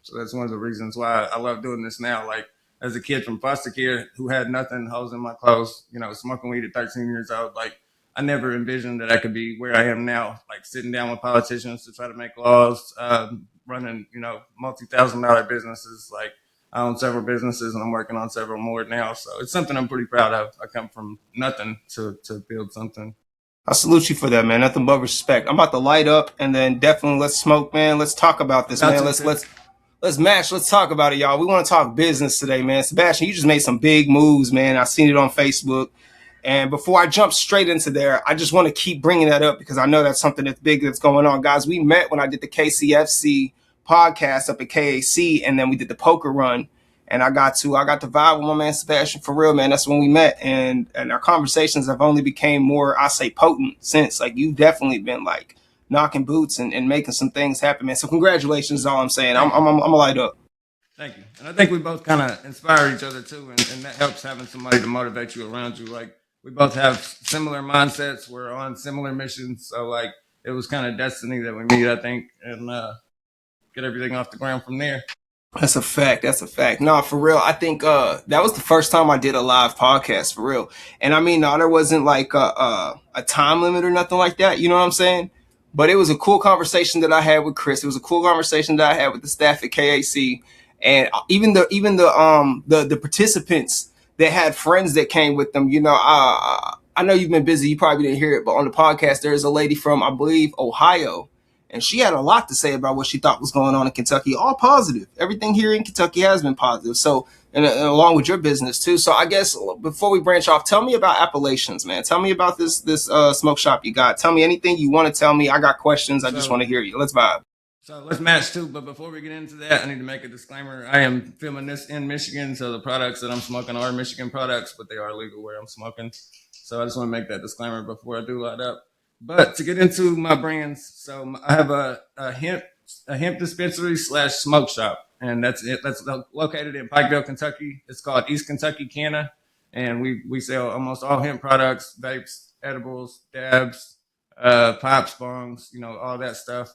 So that's one of the reasons why I love doing this now. Like, as a kid from foster care who had nothing, holes in my clothes, you know, smoking weed at 13 years old, like I never envisioned that I could be where I am now, like sitting down with politicians to try to make laws, running, you know, multi-$1,000 businesses. Like I own several businesses and I'm working on several more now. So it's something I'm pretty proud of. I come from nothing to build something. I salute you for that, man. Nothing but respect. I'm about to light up and then definitely let's smoke, man. Let's talk about this, man. Let's match. Let's talk about it, y'all. We want to talk business today, man. Sebastian, you just made some big moves, man. I seen it on Facebook. And before I jump straight into there, I just want to keep bringing that up because I know that's something that's big that's going on. Guys, we met when I did the KCFC podcast up at KAC, and then we did the poker run. And I got to vibe with my man Sebastian for real, man. That's when we met. And our conversations have only became more, I say, potent since. Like, you've definitely been like knocking boots and making some things happen, man. So congratulations is all I'm saying. I'm a light up. Thank you. And I think we both kind of inspire each other too. And that helps having somebody to motivate you around you. Like we both have similar mindsets. We're on similar missions. So like it was kind of destiny that we meet, I think, and get everything off the ground from there. That's a fact. That's a fact. No, for real. I think that was the first time I did a live podcast for real. And I mean, no, there wasn't like a time limit or nothing like that. You know what I'm saying? But it was a cool conversation that I had with Chris. It was a cool conversation that I had with the staff at KAC, and even the participants that had friends that came with them. You know, I know you've been busy. You probably didn't hear it, but on the podcast, there's a lady from, I believe, Ohio, and she had a lot to say about what she thought was going on in Kentucky. All positive. Everything here in Kentucky has been positive. So, and along with your business too. So I guess before we branch off, tell me about Appalachians, man. Tell me about this smoke shop you got. Tell me anything you want to tell me. I got questions. I just want to hear you. Let's vibe. So let's match too. But before we get into that, I need to make a disclaimer. I am filming this in Michigan, so the products that I'm smoking are Michigan products, but they are legal where I'm smoking. So I just want to make that disclaimer before I do light up. But to get into my brands, so I have a hemp dispensary / smoke shop, and that's it. That's located in Pikeville, Kentucky. It's called East Kentucky Canna, and we sell almost all hemp products: vapes, edibles, dabs, pipes, bongs, all that stuff.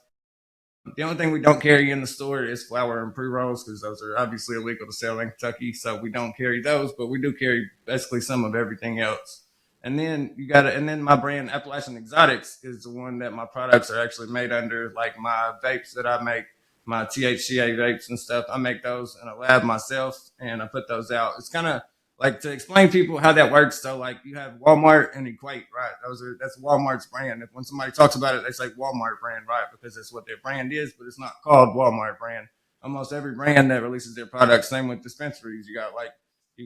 The only thing we don't carry in the store is flower and pre-rolls, because those are obviously illegal to sell in Kentucky, so we don't carry those, but we do carry basically some of everything else. And then and then my brand Appalachian Exotics is the one that my products are actually made under, like my vapes that I make, my THCA vapes and stuff. I make those in a lab myself, and I put those out. It's kind of like, to explain people how that works. So like, you have Walmart and Equate, right? That's Walmart's brand. When somebody talks about it, they say Walmart brand, right? Because that's what their brand is, but it's not called Walmart brand. Almost every brand that releases their products, same with dispensaries. You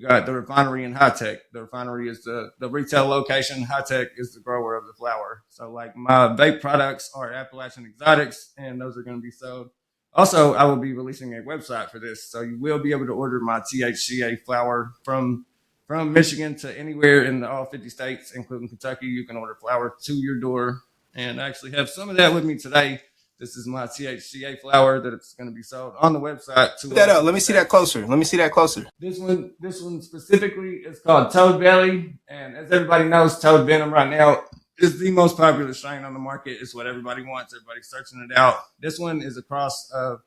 got the refinery and High Tech. The refinery is the retail location. High Tech is the grower of the flower. So like, my vape products are Appalachian Exotics, and those are going to be sold. Also, I will be releasing a website for this, so you will be able to order my THCA flower from Michigan to anywhere in all 50 states, including Kentucky. You can order flower to your door, and I actually have some of that with me today. This is my THCA flower that it's going to be sold on the website. Put that up. Let me see that closer. This one specifically is called Toad Belly, and as everybody knows, Toad Venom right now is the most popular strain on the market. It's what everybody wants. Everybody's searching it out. This one is a cross of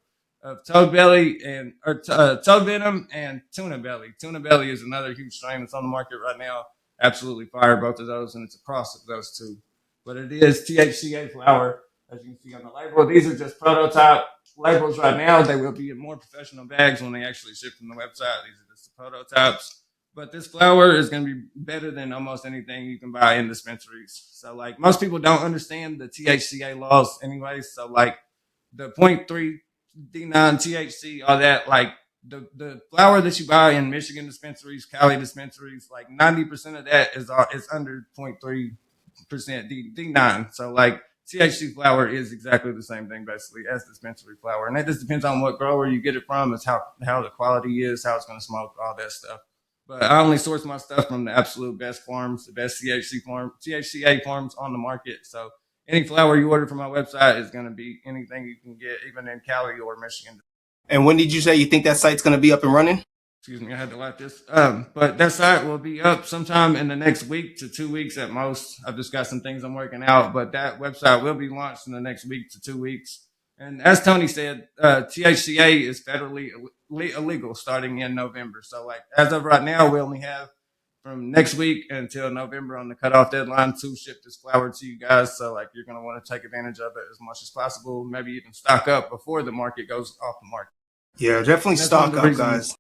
Toad Belly Toad Venom and Tuna Belly. Tuna Belly is another huge strain that's on the market right now. Absolutely fire, both of those, and it's a cross of those two. But it is THCA flower, as you can see on the label. These are just prototype labels right now. They will be in more professional bags when they actually ship from the website. These are just the prototypes. But this flower is going to be better than almost anything you can buy in dispensaries. So like, most people don't understand the THCA laws anyways. So like, the 0.3 D9 THC, all that, like the flower that you buy in Michigan dispensaries, Cali dispensaries, like 90% of that is under 0.3% D9. So like, THC flower is exactly the same thing basically as dispensary flower, and that just depends on what grower you get it from, is how the quality is, how it's going to smoke, all that stuff. But I only source my stuff from the absolute best farms, the best THCA farms on the market. So any flower you order from my website is going to be anything you can get, even in Cali or Michigan. And when did you say you think that site's going to be up and running? Excuse me, I had to light this. But that site will be up sometime in the next week to 2 weeks at most. I've just got some things I'm working out, but that website will be launched in the next week to 2 weeks. And as Tony said, THCA is federally illegal starting in November. So like, as of right now, we only have from next week until November on the cutoff deadline to ship this flower to you guys. So like, you're going to want to take advantage of it as much as possible, maybe even stock up before the market goes off the market. Yeah, definitely stock up, guys.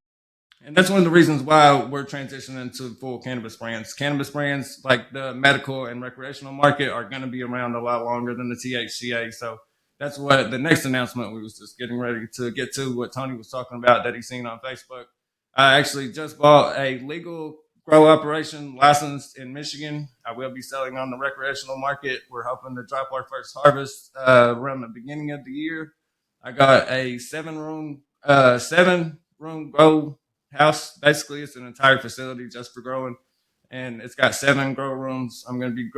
And that's one of the reasons why we're transitioning to full cannabis brands. Cannabis brands, like the medical and recreational market, are going to be around a lot longer than the THCA. So that's what the next announcement we was just getting ready to get to, what Tony was talking about that he's seen on Facebook. I actually just bought a legal grow operation licensed in Michigan. I will be selling on the recreational market. We're hoping to drop our first harvest around the beginning of the year. I got a seven room grow house. Basically, it's an entire facility just for growing, and it's got 7 grow rooms. I'm going to be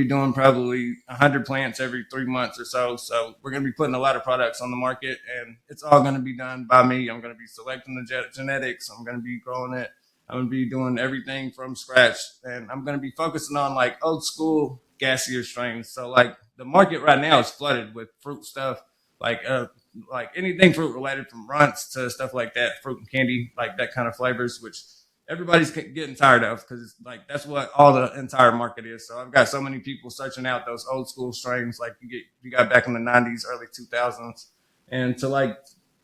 doing probably 100 plants every 3 months or so. So we're going to be putting a lot of products on the market, and it's all going to be done by me. I'm going to be selecting the genetics. I'm going to be growing it. I'm going to be doing everything from scratch, and I'm going to be focusing on like old school gassier strains. So like, the market right now is flooded with fruit stuff, like like anything fruit related, from runts to stuff like that, fruit and candy, like that kind of flavors, which everybody's getting tired of because like that's what all the entire market is. So I've got so many people searching out those old school strains like you got back in the 90s, early 2000s, and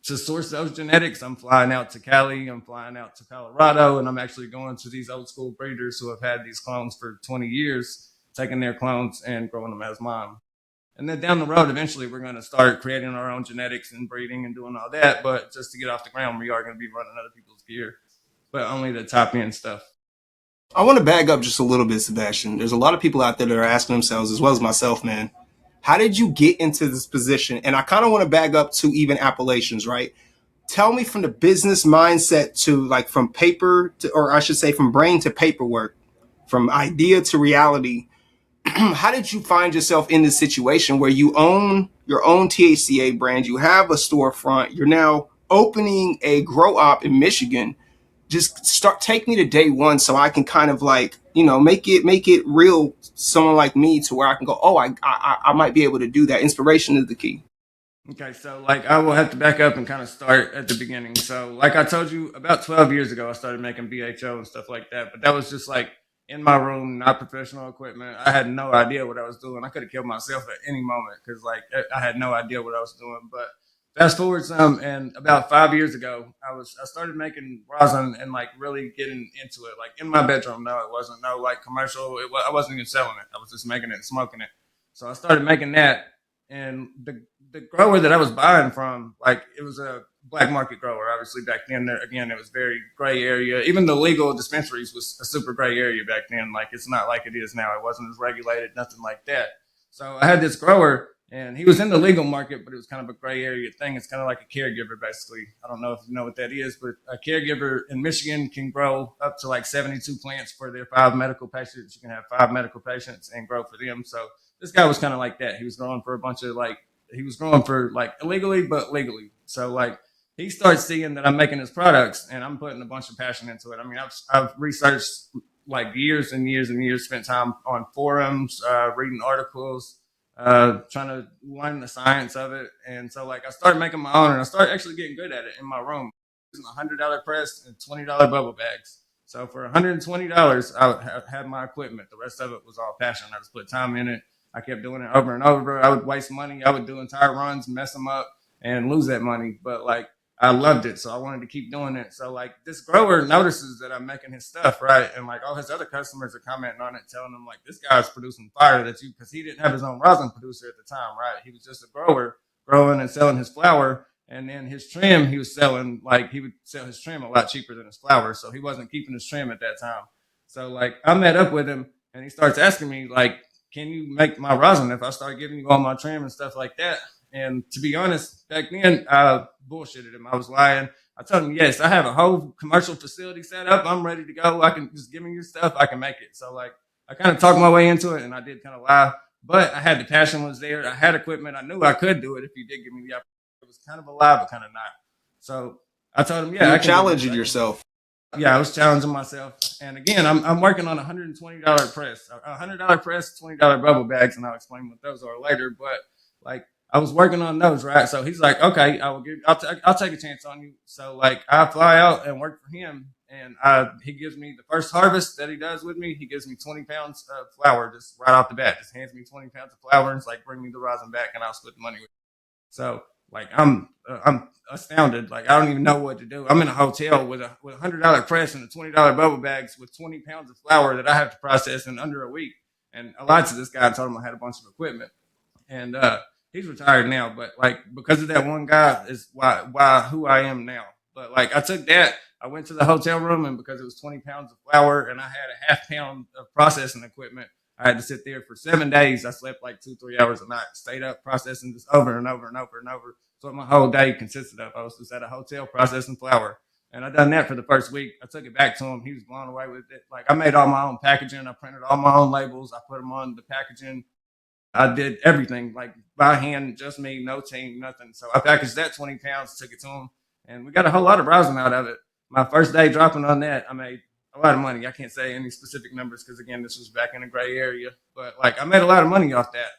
to source those genetics, I'm flying out to Cali, I'm flying out to Colorado, and I'm actually going to these old school breeders who have had these clones for 20 years, taking their clones and growing them as mine. And then down the road, eventually, we're going to start creating our own genetics and breeding and doing all that. But just to get off the ground, we are going to be running other people's gear, but only the top end stuff. I want to back up just a little bit, Sebastian. There's a lot of people out there that are asking themselves, as well as myself, man, how did you get into this position? And I kind of want to back up to even Appalachians, right? Tell me from the business mindset to like from paper to, or I should say from brain to paperwork, from idea to reality. How did you find yourself in this situation where you own your own THCA brand, you have a storefront, you're now opening a grow op in Michigan? Just take me to day one so I can kind of like, you know, make it real, someone like me, to where I can go, oh, I might be able to do that. Inspiration is the key. Okay, so like I will have to back up and kind of start at the beginning. So like I told you, about 12 years ago, I started making BHO and stuff like that. But that was just like in my room, not professional equipment. I had no idea what I was doing. I could have killed myself at any moment because like I had no idea what I was doing. But fast forward some, and about 5 years ago, I started making rosin and like really getting into it, like in my bedroom. No, it wasn't no like commercial. I wasn't even selling it. I was just making it and smoking it. So I started making that, and the grower that I was buying from, like it was a black market grower. Obviously back then, it was very gray area. Even the legal dispensaries was a super gray area back then. Like it's not like it is now. It wasn't as regulated, nothing like that. So I had this grower, and he was in the legal market, but it was kind of a gray area thing. It's kind of like a caregiver, basically. I don't know if you know what that is, but a caregiver in Michigan can grow up to like 72 plants for their 5 medical patients. You can have 5 medical patients and grow for them. So this guy was kind of like that. He was growing for illegally, but legally. So like he starts seeing that I'm making his products, and I'm putting a bunch of passion into it. I mean, I've researched like years and years and years, spent time on forums, reading articles, trying to learn the science of it. And so like I started making my own, and I started actually getting good at it in my room, using $100 press and $20 bubble bags. So for $120, I had my equipment. The rest of it was all passion. I just put time in it. I kept doing it over and over. I would waste money. I would do entire runs, mess them up, and lose that money. But like I loved it, so I wanted to keep doing it. So like this grower notices that I'm making his stuff, right? And like all his other customers are commenting on it, telling him like, this guy's producing fire because he didn't have his own rosin producer at the time, right? He was just a grower growing and selling his flower. And then his trim, he was selling, like he would sell his trim a lot cheaper than his flower. So he wasn't keeping his trim at that time. So like I met up with him, and he starts asking me like, can you make my rosin if I start giving you all my trim and stuff like that? And to be honest, back then, I bullshitted him. I was lying. I told him, yes, I have a whole commercial facility set up. I'm ready to go. I can just give me your stuff. I can make it. So like, I kind of talked my way into it, and I did kind of lie, but I had the passion was there. I had equipment. I knew I could do it if you did give me the opportunity. It was kind of a lie, but kind of not. So I told him, yeah. You challenged yourself. Yeah, I was challenging myself. And again, I'm working on a $120 press, $100 press, $20 bubble bags, and I'll explain what those are later. But like I was working on those, right? So he's like, okay, I'll take a chance on you. So like I fly out and work for him, and he gives me the first harvest that he does with me. He gives me 20 pounds of flour just right off the bat. Just hands me 20 pounds of flour and it's like, bring me the rosin back, and I'll split the money with you. So like I'm astounded. Like I don't even know what to do. I'm in a hotel with a $100 press and the $20 bubble bags with 20 pounds of flour that I have to process in under a week. And I lied to this guy. I told him I had a bunch of equipment, and he's retired now. But like because of that one guy is why who I am now. But like I took that. I went to the hotel room, and because it was 20 pounds of flour and I had a half pound of processing equipment, I had to sit there for 7 days. I slept like 2-3 hours a night, stayed up processing this over and over and over and over. So what my whole day consisted of. I was just at a hotel processing flour. And I done that for the first week. I took it back to him. He was blown away with it. Like I made all my own packaging. I printed all my own labels. I put them on the packaging. I did everything like by hand, just me, no team, nothing. So I packaged that 20 pounds, took it to him, and we got a whole lot of rosin out of it. My first day dropping on that, I made a lot of money. I can't say any specific numbers because again, this was back in a gray area, but like I made a lot of money off that.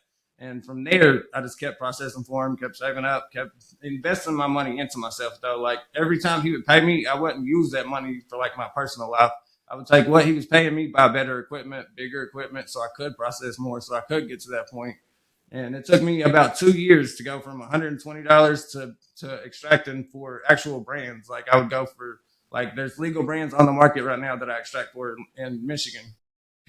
And from there, I just kept processing for him, kept saving up, kept investing my money into myself. Though, like every time he would pay me, I wouldn't use that money for like my personal life. I would take what he was paying me, buy better equipment, bigger equipment, so I could process more, so I could get to that point. And it took me about 2 years to go from $120 to extracting for actual brands. Like I would go for like there's legal brands on the market right now that I extract for in Michigan,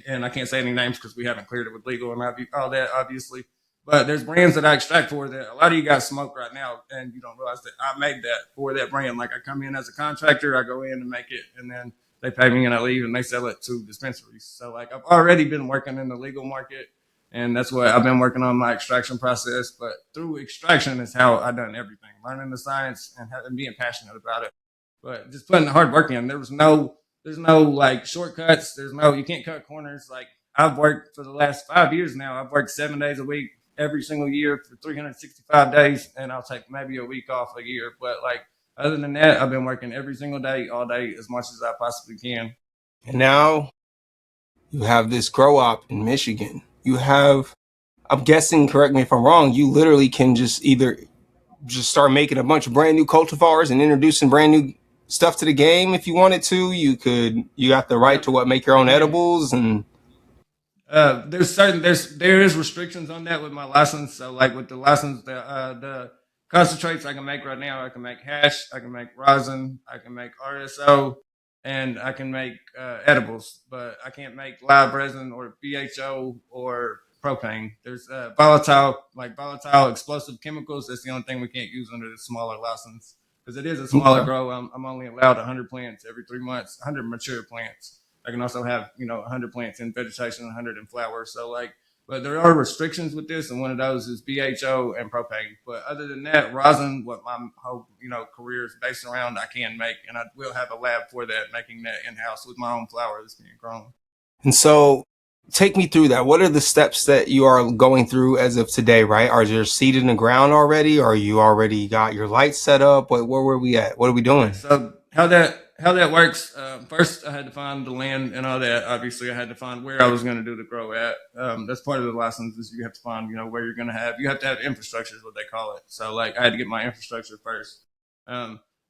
and I can't say any names because we haven't cleared it with legal and all that, obviously. But there's brands that I extract for that a lot of you guys smoke right now, and you don't realize that I made that for that brand. Like I come in as a contractor, I go in and make it, and then they pay me and I leave, and they sell it to dispensaries. So like I've already been working in the legal market, and that's what I've been working on my extraction process. But through extraction is how I've done everything, learning the science and being passionate about it. But just putting the hard work in. There's no like shortcuts. You can't cut corners. Like I've worked for the last 5 years now. I've worked 7 days a week every single year for 365 days, and I'll take maybe a week off a year. But like other than that, I've been working every single day, all day, as much as I possibly can. And now you have this grow op in Michigan. You have, I'm guessing, correct me if I'm wrong, you literally can just either just start making a bunch of brand new cultivars and introducing brand new stuff to the game if you wanted to. You got the right to make your own edibles, and there is restrictions on that with my license. So like with the license, the concentrates I can make right now, I can make hash, I can make rosin, I can make RSO, and I can make edibles, but I can't make live resin or BHO or propane. There's volatile explosive chemicals. That's the only thing we can't use under the smaller license because it is a smaller grow. I'm only allowed 100 plants every 3 months, 100 mature plants. I can also have 100 plants in vegetation, 100 in flower. So like, but there are restrictions with this, and one of those is BHO and propane. But other than that, rosin, what my whole career is based around, I can make, and I will have a lab for that, making that in house with my own flower that's being grown. And so, take me through that. What are the steps that you are going through as of today? Right? Are there seed in the ground already? Or you already got your lights set up? Where were we at? What are we doing? So how that works, first I had to find the land and all that. Obviously I had to find where I was going to do the grow at. That's part of the license is you have to find, where you're going to have, you have to have infrastructure is what they call it. So like I had to get my infrastructure first.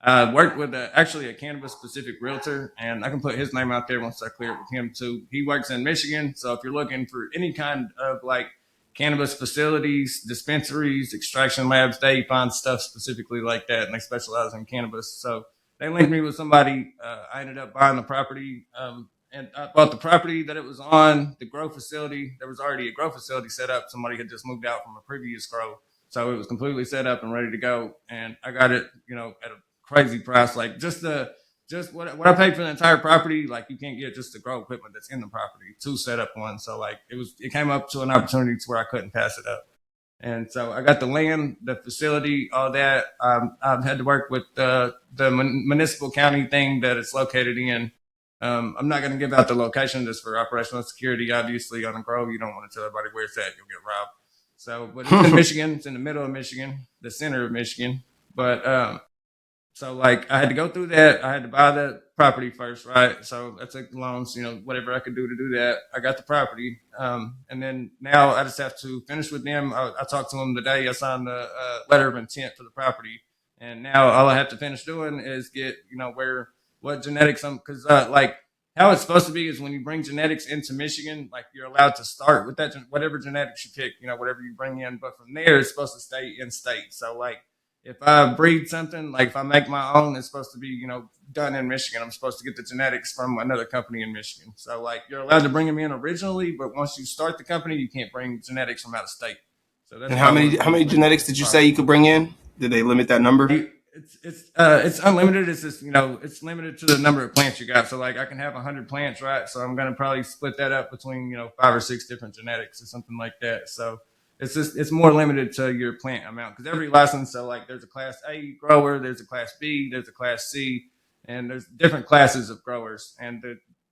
I worked with actually a cannabis specific realtor, and I can put his name out there once I clear it with him too. He works in Michigan. So if you're looking for any kind of like cannabis facilities, dispensaries, extraction labs, they find stuff specifically like that, and they specialize in cannabis. So they linked me with somebody. I ended up buying the property, and I bought the property that it was on, the grow facility. There was already a grow facility set up. Somebody had just moved out from a previous grow. So it was completely set up and ready to go. And I got it, at a crazy price. Like just what I paid for the entire property, like you can't get just the grow equipment that's in the property to set up one. So like it came up to an opportunity to where I couldn't pass it up. And so I got the land, the facility, all that. I've had to work with the municipal county thing that it's located in. I'm not going to give out the location just for operational security. Obviously, on a grow, you don't want to tell everybody where it's at. You'll get robbed. So, but it's in Michigan. It's in the middle of Michigan, the center of Michigan. But so like I had to go through that. I had to buy the property first, right? So I took the loans, whatever I could do to do that. I got the property. And then now I just have to finish with them. I talked to them today. I signed the letter of intent for the property. And now all I have to finish doing is get, what genetics, because like how it's supposed to be is when you bring genetics into Michigan, like you're allowed to start with that, whatever genetics you pick, whatever you bring in. But from there, it's supposed to stay in state. So like, if I breed something, like if I make my own, it's supposed to be, done in Michigan. I'm supposed to get the genetics from another company in Michigan. So like you're allowed to bring them in originally, but once you start the company, you can't bring genetics from out of state. So that's and how many genetics did you say you could bring in? Did they limit that number? It's unlimited. It's just, it's limited to the number of plants you got. So like I can have 100 plants, right? So I'm going to probably split that up between, 5 or 6 different genetics or something like that. So it's more limited to your plant amount because every license. So like there's a class A grower, there's a class B, there's a class C, and there's different classes of growers. And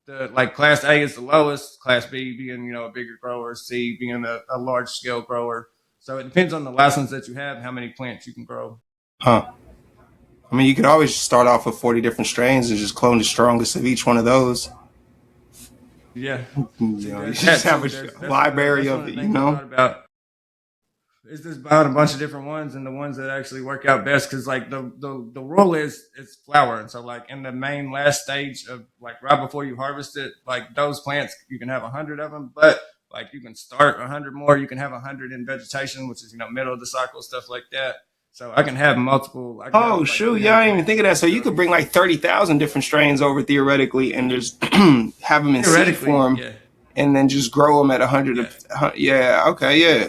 the like class A is the lowest, class B being, a bigger grower, C being a large scale grower. So it depends on the license that you have, how many plants you can grow. Huh. I mean, you could always start off with 40 different strains and just clone the strongest of each one of those. Yeah. You just have a library of it, it's just buying a bunch of different ones and the ones that actually work out best. Cause like the rule is it's flower. And so like in the main last stage of like right before you harvest it, like those plants, you can have 100 of them, but like you can start 100 more. You can have 100 in vegetation, which is, middle of the cycle, stuff like that. So I can have multiple. I can have, Oh like, shoot, yeah, I didn't even think of that. So you could bring like 30,000 different strains over theoretically, and just have them in seed theoretically, form, yeah. and then just grow them at 100. Yeah, okay, yeah.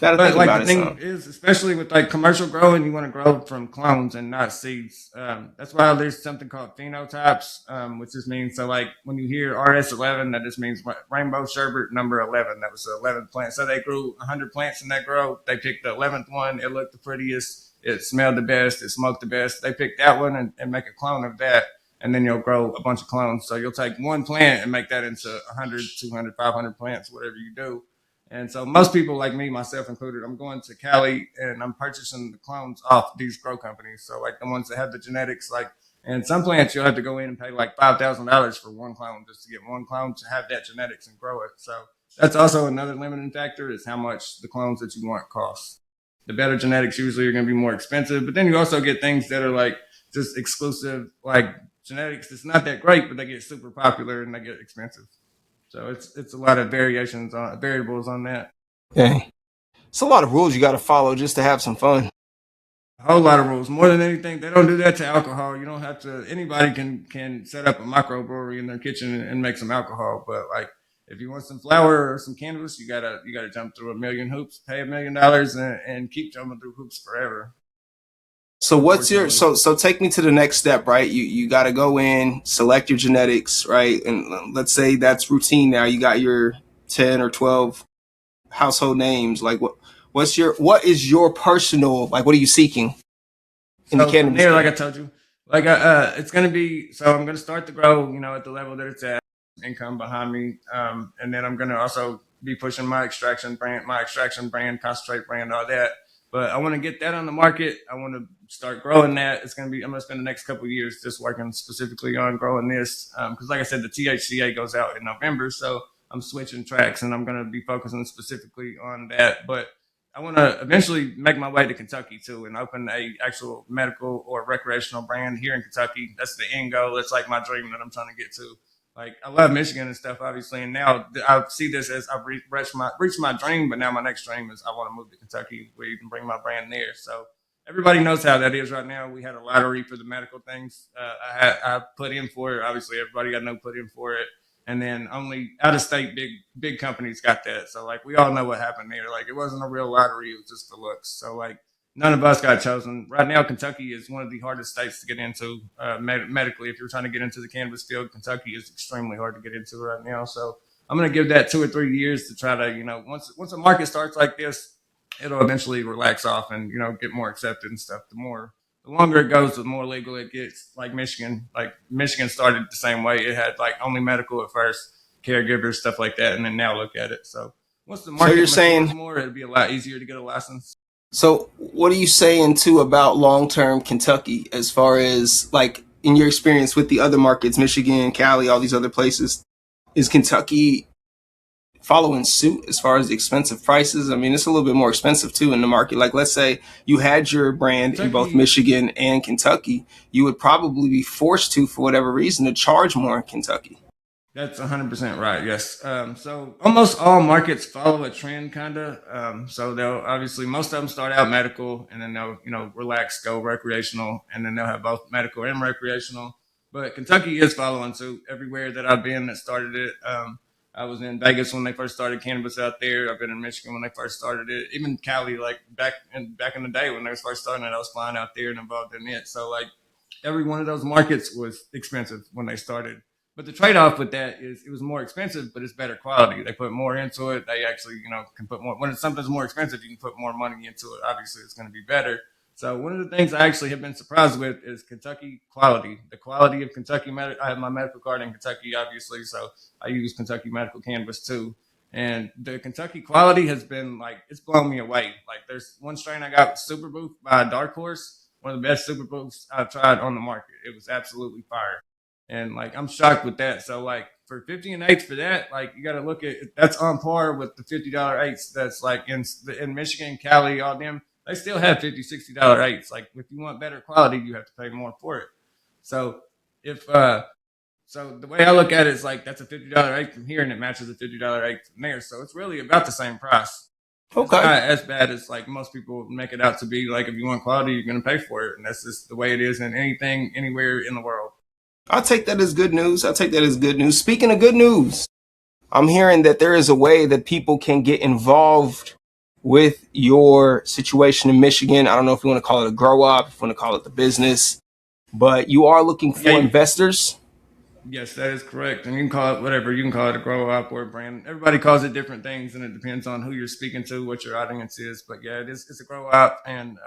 Gotta But think like about the it. thing Some. is, especially with like commercial growing, you want to grow from clones and not seeds. That's why there's something called phenotypes, which just means so like when you hear RS11, that just means rainbow sherbet number 11. That was the 11th plant. So they grew 100 plants in that grow. They picked the 11th one. It looked the prettiest. It smelled the best. It smoked the best. They picked that one and make a clone of that. And then you'll grow a bunch of clones. So you'll take one plant and make that into 100, 200, 500 plants, whatever you do. And so most people like me, myself included, I'm going to Cali and I'm purchasing the clones off these grow companies. So like the ones that have the genetics, like, and some plants you'll have to go in and pay like $5,000 for one clone just to get one clone to have that genetics and grow it. So that's also another limiting factor is how much the clones that you want cost. The better genetics usually are going to be more expensive, but then you also get things that are like just exclusive, like genetics that's not that great, but they get super popular and they get expensive. So it's a lot of variables on that. Dang. It's a lot of rules you got to follow just to have some fun. A whole lot of rules. More than anything, they don't do that to alcohol. You don't have to. Anybody can set up a microbrewery in their kitchen and make some alcohol. But like, if you want some flower or some cannabis, you gotta jump through a million hoops, pay $1 million, and keep jumping through hoops forever. So what's your so take me to the next step, right? You got to go in, select your genetics, right? And let's say that's routine now. You got your 10 or 12 household names. Like what is your personal, like what are you seeking in the cannabis? There, like I told you, like it's gonna be. So I'm gonna start to grow, at the level that it's at, income behind me, and then I'm gonna also be pushing my extraction brand, concentrate brand, all that. But I want to get that on the market. I want to start growing that. I'm going to spend the next couple of years just working specifically on growing this. Because like I said, the THCA goes out in November. So I'm switching tracks and I'm going to be focusing specifically on that. But I want to eventually make my way to Kentucky too and open a actual medical or recreational brand here in Kentucky. That's the end goal. That's like my dream that I'm trying to get to. Like I love Michigan and stuff, obviously, and now I see this as I've reached my dream. But now my next dream is I want to move to Kentucky where you can bring my brand there. So everybody knows how that is right now. We had a lottery for the medical things. I put in for it. Obviously, everybody got no put in for it, and then only out of state big companies got that. So like we all know what happened there. Like it wasn't a real lottery; it was just the looks. So like. None of us got chosen. Right now, Kentucky is one of the hardest states to get into medically. If you're trying to get into the cannabis field, Kentucky is extremely hard to get into right now. So I'm going to give that 2 or 3 years to try to, once a market starts like this, it'll eventually relax off and, get more accepted and stuff. The longer it goes, the more legal it gets. Like Michigan started the same way. It had like only medical at first, caregivers, stuff like that. And then now look at it. So once the market matures more, it'll be a lot easier to get a license. So what are you saying too about long-term Kentucky as far as like in your experience with the other markets, Michigan, Cali, all these other places? Is Kentucky following suit as far as the expensive prices? I mean, it's a little bit more expensive too in the market. Like let's say you had your brand in both Michigan and Kentucky, you would probably be forced to, for whatever reason, to charge more in Kentucky. That's 100% right. Yes. So almost all markets follow a trend, kind of. So they'll obviously most of them start out medical, and then they'll relax, go recreational, and then they'll have both medical and recreational. But Kentucky is following suit everywhere that I've been that started it. I was in Vegas when they first started cannabis out there. I've been in Michigan when they first started it. Even Cali, like back in the day when they was first starting it, I was flying out there and involved in it. So like every one of those markets was expensive when they started. But the trade-off with that is it was more expensive, but it's better quality. They put more into it. They actually, can put more. When something's more expensive, you can put more money into it. Obviously, it's going to be better. So one of the things I actually have been surprised with is Kentucky quality. The quality of Kentucky I have my medical card in Kentucky, obviously, so I use Kentucky medical cannabis too. And the Kentucky quality has been it's blown me away. Like there's one strain I got, Super Booth by Dark Horse, one of the best Super Booths I've tried on the market. It was absolutely fire. And like I'm shocked with that. So like for 50 and eighths for that, like you got to look at that's on par with the $50 eighths that's like in Michigan, Cali, all them. They still have $50, $60 eighths. Like if you want better quality, you have to pay more for it. So if so the way I look at it is like that's a $50 eighth from here and it matches a $50 eighth from there. So it's really about the same price. Okay. It's not as bad as like most people make it out to be. Like if you want quality, you're gonna pay for it. And that's just the way it is in anything, anywhere in the world. I'll take that as good news. I'll take that as good news. Speaking of good news, I'm hearing that there is a way that people can get involved with your situation in Michigan. I don't know if you want to call it a grow up, if you want to call it the business, but you are looking for investors. Yes, that is correct. And you can call it whatever. You can call it a grow up or a brand. Everybody calls it different things, and it depends on who you're speaking to, what your audience is. But yeah, it's a grow up, and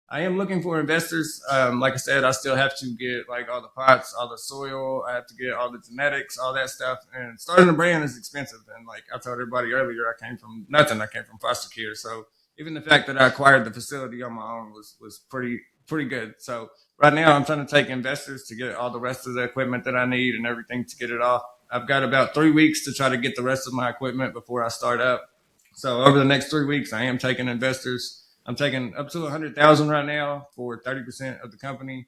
I am looking for investors. Like I said, I still have to get like all the pots, all the soil. I have to get all the genetics, all that stuff. And starting a brand is expensive. And like I told everybody earlier, I came from nothing. I came from foster care. So even the fact that I acquired the facility on my own was pretty good. So right now I'm trying to take investors to get all the rest of the equipment that I need and everything to get it off. I've got about 3 weeks to try to get the rest of my equipment before I start up. So over the next 3 weeks, I am taking investors. I'm taking up to 100,000 right now for 30% of the company,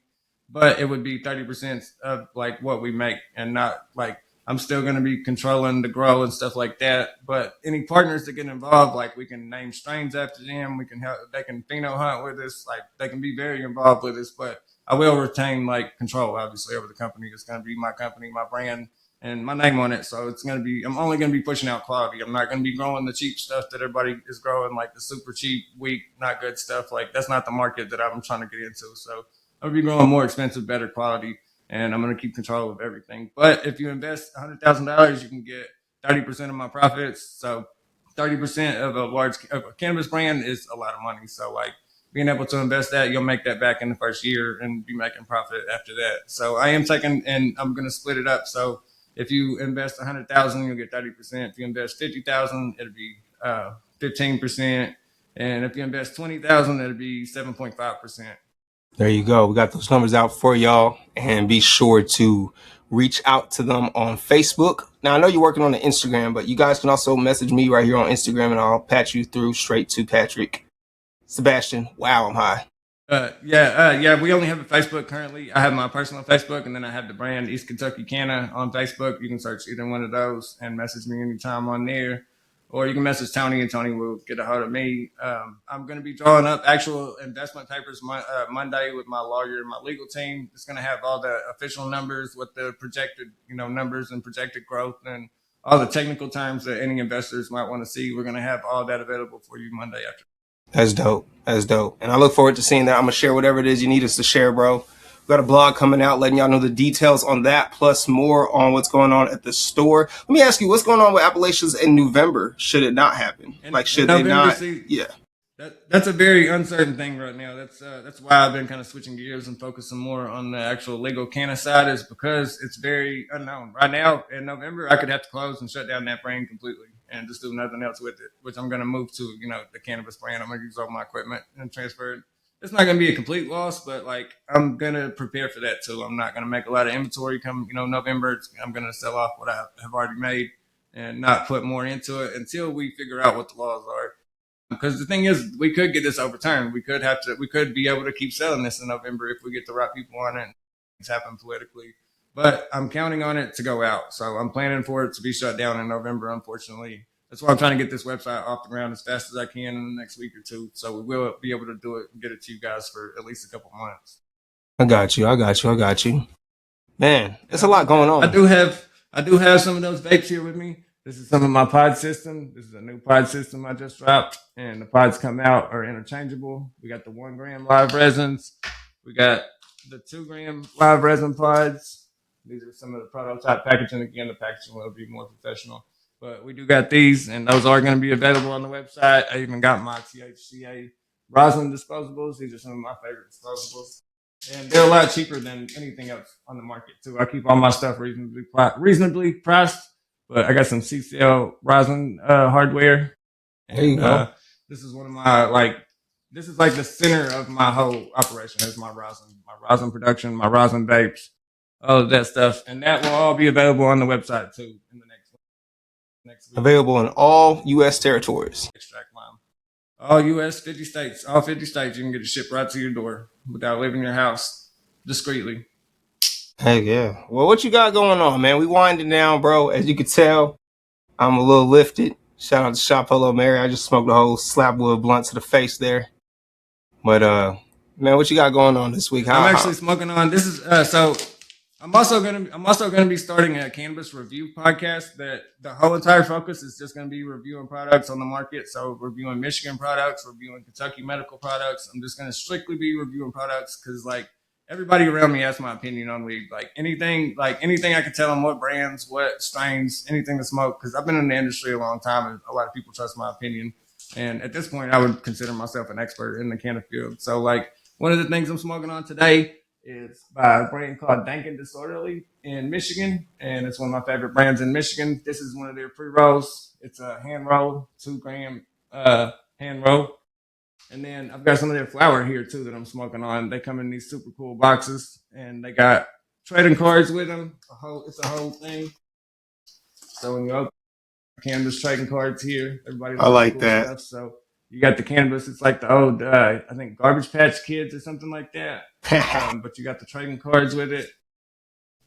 but it would be 30% of like what we make and not like I'm still going to be controlling the grow and stuff like that. But any partners that get involved, like we can name strains after them. We can help, they can pheno hunt with us. Like they can be very involved with us, but I will retain like control obviously over the company. It's going to be my company, my brand, and my name on it. So it's going to be, I'm only going to be pushing out quality. I'm not going to be growing the cheap stuff that everybody is growing, like the super cheap, weak, not good stuff. Like that's not the market that I'm trying to get into. So I'm going to be growing more expensive, better quality, and I'm going to keep control of everything. But if you invest $100,000, you can get 30% of my profits. So 30% of a cannabis brand is a lot of money. So like being able to invest that, you'll make that back in the first year and be making profit after that. So I am taking, and I'm going to split it up. So if you invest 100,000, you'll get 30%. If you invest 50,000, it'll be 15%. And if you invest 20,000, it'll be 7.5%. There you go. We got those numbers out for y'all, and be sure to reach out to them on Facebook. Now, I know you're working on the Instagram, but you guys can also message me right here on Instagram, and I'll patch you through straight to Patrick. Sebastian, wow, I'm high. Yeah. We only have a Facebook currently. I have my personal Facebook, and then I have the brand East Kentucky Canna on Facebook. You can search either one of those and message me anytime on there, or you can message Tony, and Tony will get a hold of me. I'm going to be drawing up actual investment papers Monday with my lawyer and my legal team. It's going to have all the official numbers with the projected, numbers and projected growth and all the technical terms that any investors might want to see. We're going to have all that available for you Monday after. That's dope. That's dope. And I look forward to seeing that. I'm going to share whatever it is you need us to share, bro. We've got a blog coming out letting y'all know the details on that, plus more on what's going on at the store. Let me ask you, what's going on with Appalachians in November? Should it not happen? Should they not? Yeah. That's a very uncertain thing right now. That's why I've been kind of switching gears and focusing more on the actual legal canna side, is because it's very unknown. Right now in November, I could have to close and shut down that brand completely and just do nothing else with it, which I'm going to move to, the cannabis brand. I'm going to use all my equipment and transfer it. It's not going to be a complete loss, but like I'm going to prepare for that too. I'm not going to make a lot of inventory come, November. I'm going to sell off what I have already made and not put more into it until we figure out what the laws are. Because the thing is, we could get this overturned. We could be able to keep selling this in November if we get the right people on it and things happen politically. But I'm counting on it to go out. So I'm planning for it to be shut down in November, unfortunately. That's why I'm trying to get this website off the ground as fast as I can in the next week or two. So we will be able to do it and get it to you guys for at least a couple months. I got you. Man, there's a lot going on. I do have some of those vapes here with me. This is some of my pod system. This is a new pod system I just dropped, and the pods come out are interchangeable. We got the 1 gram live resins. We got the 2 gram live resin pods. These are some of the prototype packaging. Again, the packaging will be more professional, but we do got these, and those are going to be available on the website. I even got my THCA rosin disposables. These are some of my favorite disposables, and they're a lot cheaper than anything else on the market too. I keep all my stuff reasonably priced. But I got some CCL rosin hardware. There you go. This is one of my this is like the center of my whole operation. Is my rosin production, my rosin vapes. all of that stuff, and that will all be available on the website too in the next week. Available in all U.S. territories. Extract lime. All U.S. 50 states. All 50 states, you can get it shipped right to your door without leaving your house discreetly. Heck yeah. Well, what you got going on, man? We winding down, bro. As you can tell, I'm a little lifted. Shout out to Shop Hello Mary. I just smoked a whole slapwood blunt to the face there. But man, what you got going on this week? I'm actually smoking on. This is so. I'm also gonna be starting a cannabis review podcast. That the whole entire focus is just gonna be reviewing products on the market. So reviewing Michigan products, reviewing Kentucky medical products. I'm just gonna strictly be reviewing products because like everybody around me asks my opinion on weed. Like anything I can tell them what brands, what strains, anything to smoke. Because I've been in the industry a long time, and a lot of people trust my opinion. And at this point, I would consider myself an expert in the cannabis field. So like one of the things I'm smoking on today is by a brand called Dankin Disorderly in Michigan, and it's one of my favorite brands in Michigan. This is one of their pre-rolls. It's a hand roll, 2-gram hand roll. And then I've got some of their flour here too that I'm smoking on. They come in these super cool boxes, and they got trading cards with them. It's a whole thing. So when you open cannabis trading cards here, everybody I like cool that. stuff. So you got the cannabis. It's like the old, I think Garbage Patch Kids or something like that. But you got the trading cards with it.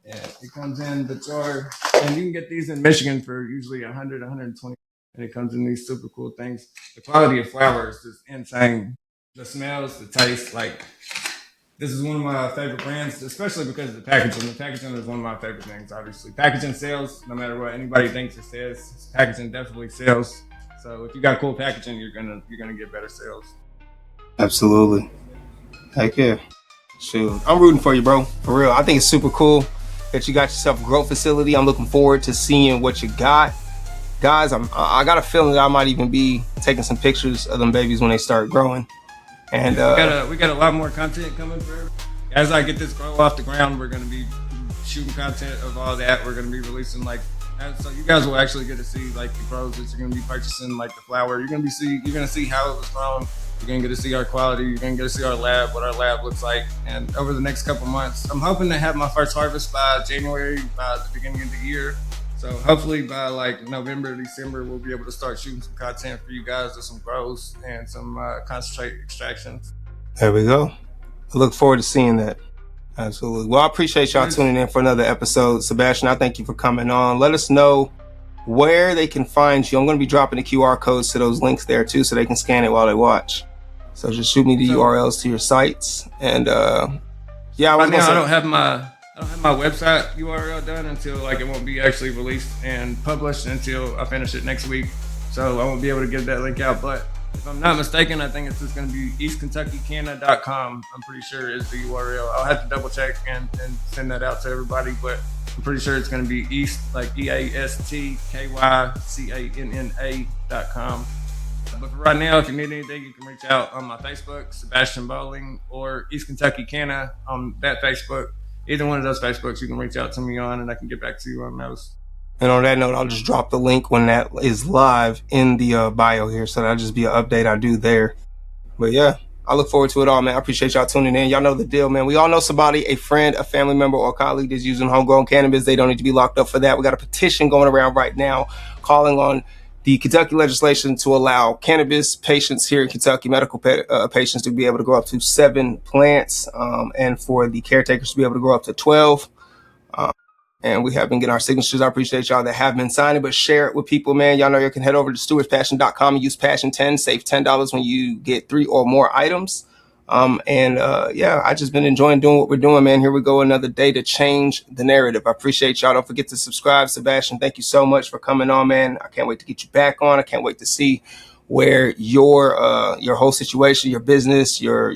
Yeah, it comes in the jar, and you can get these in Michigan for usually $100, $120. And it comes in these super cool things. The quality of flour is just insane. The smells, the taste, like this is one of my favorite brands, especially because of the packaging. The packaging is one of my favorite things, obviously. Packaging sells, no matter what anybody thinks it says. Packaging definitely sells. So if you got cool packaging, you're gonna get better sales. Absolutely. Heck yeah. Shoot. I'm rooting for you, bro. For real. I think it's super cool that you got yourself a grow facility. I'm looking forward to seeing what you got. Guys, I got a feeling that I might even be taking some pictures of them babies when they start growing. And we got a lot more content coming for. As I get this grow off the ground, we're gonna be shooting content of all that. We're gonna be releasing so you guys will actually get to see like the grows that you're gonna be purchasing, like the flower. You're gonna see how it was grown. You're gonna get to see our quality. You're gonna get to see our lab, what our lab looks like. And over the next couple months, I'm hoping to have my first harvest by January, by the beginning of the year. So hopefully by like November, December, we'll be able to start shooting some content for you guys with some grows and some concentrate extractions. There we go. I look forward to seeing that. Absolutely. Well, I appreciate y'all tuning in for another episode. Sebastian, I thank you for coming on. Let us know where they can find you. I'm going to be dropping the QR codes to those links there too, so they can scan it while they watch. So just shoot me the URLs to your sites. And yeah, I don't have my website URL done until like it won't be actually released and published until I finish it next week. So I won't be able to get that link out. But if I'm not mistaken, I think it's just going to be eastkentuckycanna.com. I'm pretty sure is the URL. I'll have to double check and send that out to everybody. But I'm pretty sure it's going to be East, like EastKYCANNA.com. But for right now, if you need anything, you can reach out on my Facebook, Sebastian Bowling, or East Kentucky Canna on that Facebook. Either one of those Facebooks you can reach out to me on, and I can get back to you on those. And on that note, I'll just drop the link when that is live in the bio here. So that'll just be an update I do there. But yeah, I look forward to it all, man. I appreciate y'all tuning in. Y'all know the deal, man. We all know somebody, a friend, a family member, or a colleague that's using homegrown cannabis. They don't need to be locked up for that. We got a petition going around right now calling on the Kentucky legislation to allow cannabis patients here in Kentucky, medical patients, to be able to grow up to 7 plants, and for the caretakers to be able to grow up to 12. And we have been getting our signatures. I appreciate y'all that have been signing, but share it with people, man. Y'all know you can head over to stewardspassion.com and use Passion10, save $10 when you get 3 or more items. Yeah, I just been enjoying doing what we're doing, man. Here we go, another day to change the narrative. I appreciate y'all. Don't forget to subscribe. Sebastian, thank you so much for coming on, man. I can't wait to get you back on. I can't wait to see where your whole situation, your business, your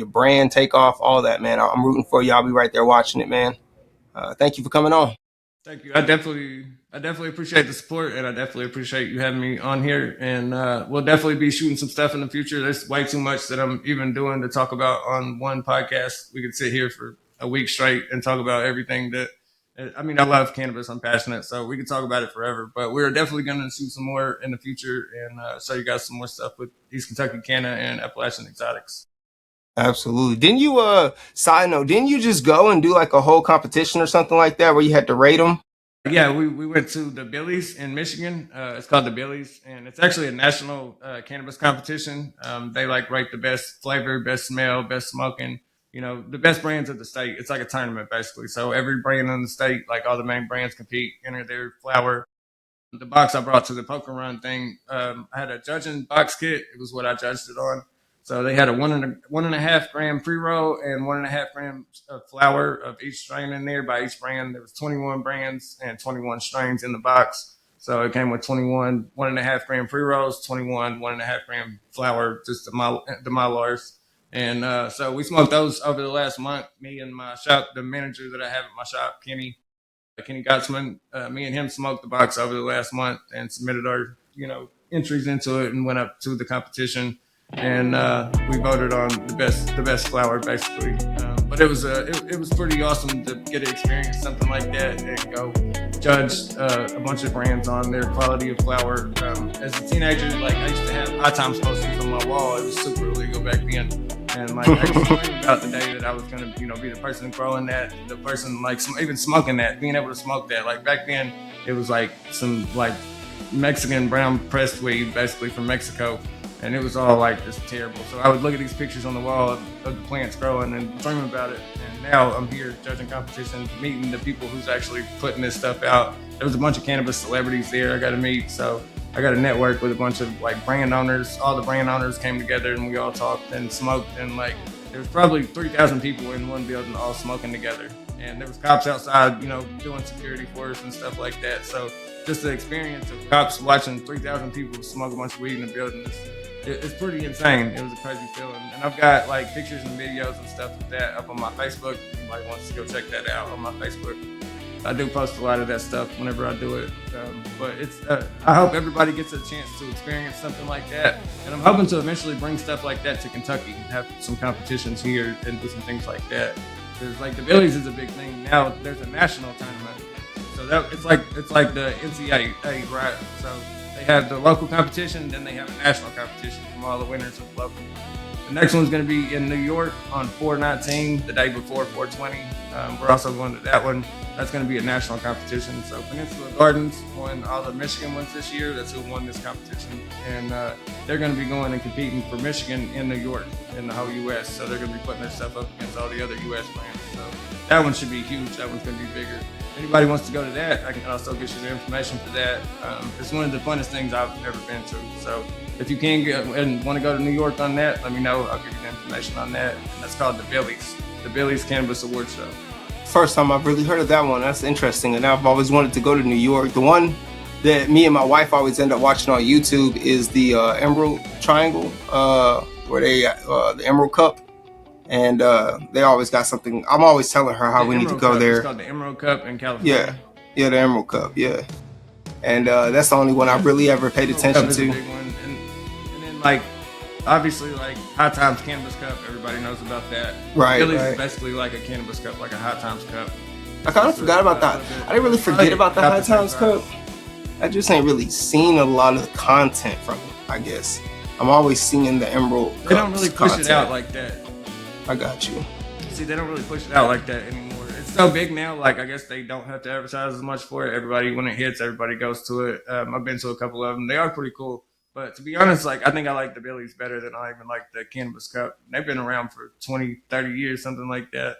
brand take off, all that, man. I'm rooting for you. I'll be right there watching it, man. Thank you for coming on. Thank you. I definitely appreciate the support, and I definitely appreciate you having me on here. And we'll definitely be shooting some stuff in the future. There's way too much that I'm even doing to talk about on one podcast. We could sit here for a week straight and talk about everything that. I mean, I love cannabis. I'm passionate, so we could talk about it forever. But we're definitely going to shoot some more in the future and show you guys some more stuff with East Kentucky Canna and Appalachian Exotics. Absolutely. Didn't you, side note, didn't you just go and do like a whole competition or something like that where you had to rate them? Yeah, we went to the Billies in Michigan. It's called the Billies, and it's actually a national cannabis competition. They like rate the best flavor, best smell, best smoking. You know, the best brands of the state. It's like a tournament basically. So every brand in the state, like all the main brands, compete, enter their flower. The box I brought to the poker run thing, I had a judging box kit. It was what I judged it on. So they had a 1.5 gram pre roll and 1.5 grams of flour of each strain in there by each brand. There was 21 brands and 21 strains in the box. So it came with 21 1.5 gram pre rolls, 21 1.5 gram flour, just the Mylars. And so we smoked those over the last month. Me and my shop, the manager that I have at my shop, Kenny Gottsman, me and him smoked the box over the last month and submitted our, entries into it and went up to the competition. And we voted on the best flower basically. But it was pretty awesome to get to experience something like that and go judge a bunch of brands on their quality of flower. As a teenager, like I used to have High Times posters on my wall. It was super illegal back then. And like I used to dream about the day that I was gonna, be the person growing that, the person like even smoking that, being able to smoke that. Like back then, it was like some like Mexican brown pressed weed, basically from Mexico, and it was all like just terrible. So I would look at these pictures on the wall of the plants growing and dream about it. And now I'm here judging competitions, meeting the people who's actually putting this stuff out. There was a bunch of cannabis celebrities there I got to meet, so I got to network with a bunch of like brand owners. All the brand owners came together and we all talked and smoked, and like there was probably 3,000 people in one building all smoking together. And there was cops outside, doing security for us and stuff like that. So just the experience of cops watching 3,000 people smoke a bunch of weed in the building, it's pretty insane. It was a crazy feeling. And I've got like pictures and videos and stuff of that up on my Facebook. If anybody wants to go check that out on my Facebook. I do post a lot of that stuff whenever I do it. But I hope everybody gets a chance to experience something like that. And I'm hoping to eventually bring stuff like that to Kentucky and have some competitions here and do some things like that. There's like the Billies is a big thing. Now there's a national tournament. So it's like the NCAA, right? So they have the local competition, then they have a national competition from all the winners of the local. The next one's going to be in New York on 4/19, the day before 4/20. We're also going to that one. That's going to be a national competition. So Peninsula Gardens won all the Michigan ones this year. That's who won this competition. And they're going to be going and competing for Michigan in New York in the whole U.S. So they're going to be putting their stuff up against all the other U.S. brands. So that one should be huge. That one's going to be bigger. If anybody wants to go to that, I can also get you the information for that. It's one of the funnest things I've ever been to. So if you can go and want to go to New York on that, let me know. I'll give you the information on that. And that's called the Billies Cannabis Award Show. First time I've really heard of that one. That's interesting. And I've always wanted to go to New York. The one that me and my wife always end up watching on YouTube is the Emerald Triangle, where they the Emerald Cup. And they always got something. I'm always telling her how we need to go there. It's called the Emerald Cup in California. Yeah, the Emerald Cup, yeah. And that's the only one I really ever paid attention to. A big one. And then like obviously like High Times Cannabis Cup, everybody knows about that. Right. Billy's is basically like a cannabis cup, like a High Times Cup. I kind of forgot about that. I didn't really forget about the High Times Cup. I just ain't really seen a lot of the content from it, I guess. I'm always seeing the Emerald Cup. They don't really push it out like that. I got you. See, they don't really push it out like that anymore. It's so big now, like I guess they don't have to advertise as much for it. Everybody, when it hits, everybody goes to it. I've been to a couple of them. They are pretty cool. But to be honest, like I think I like the Billies better than I even like the Cannabis Cup. They've been around for 20, 30 years, something like that.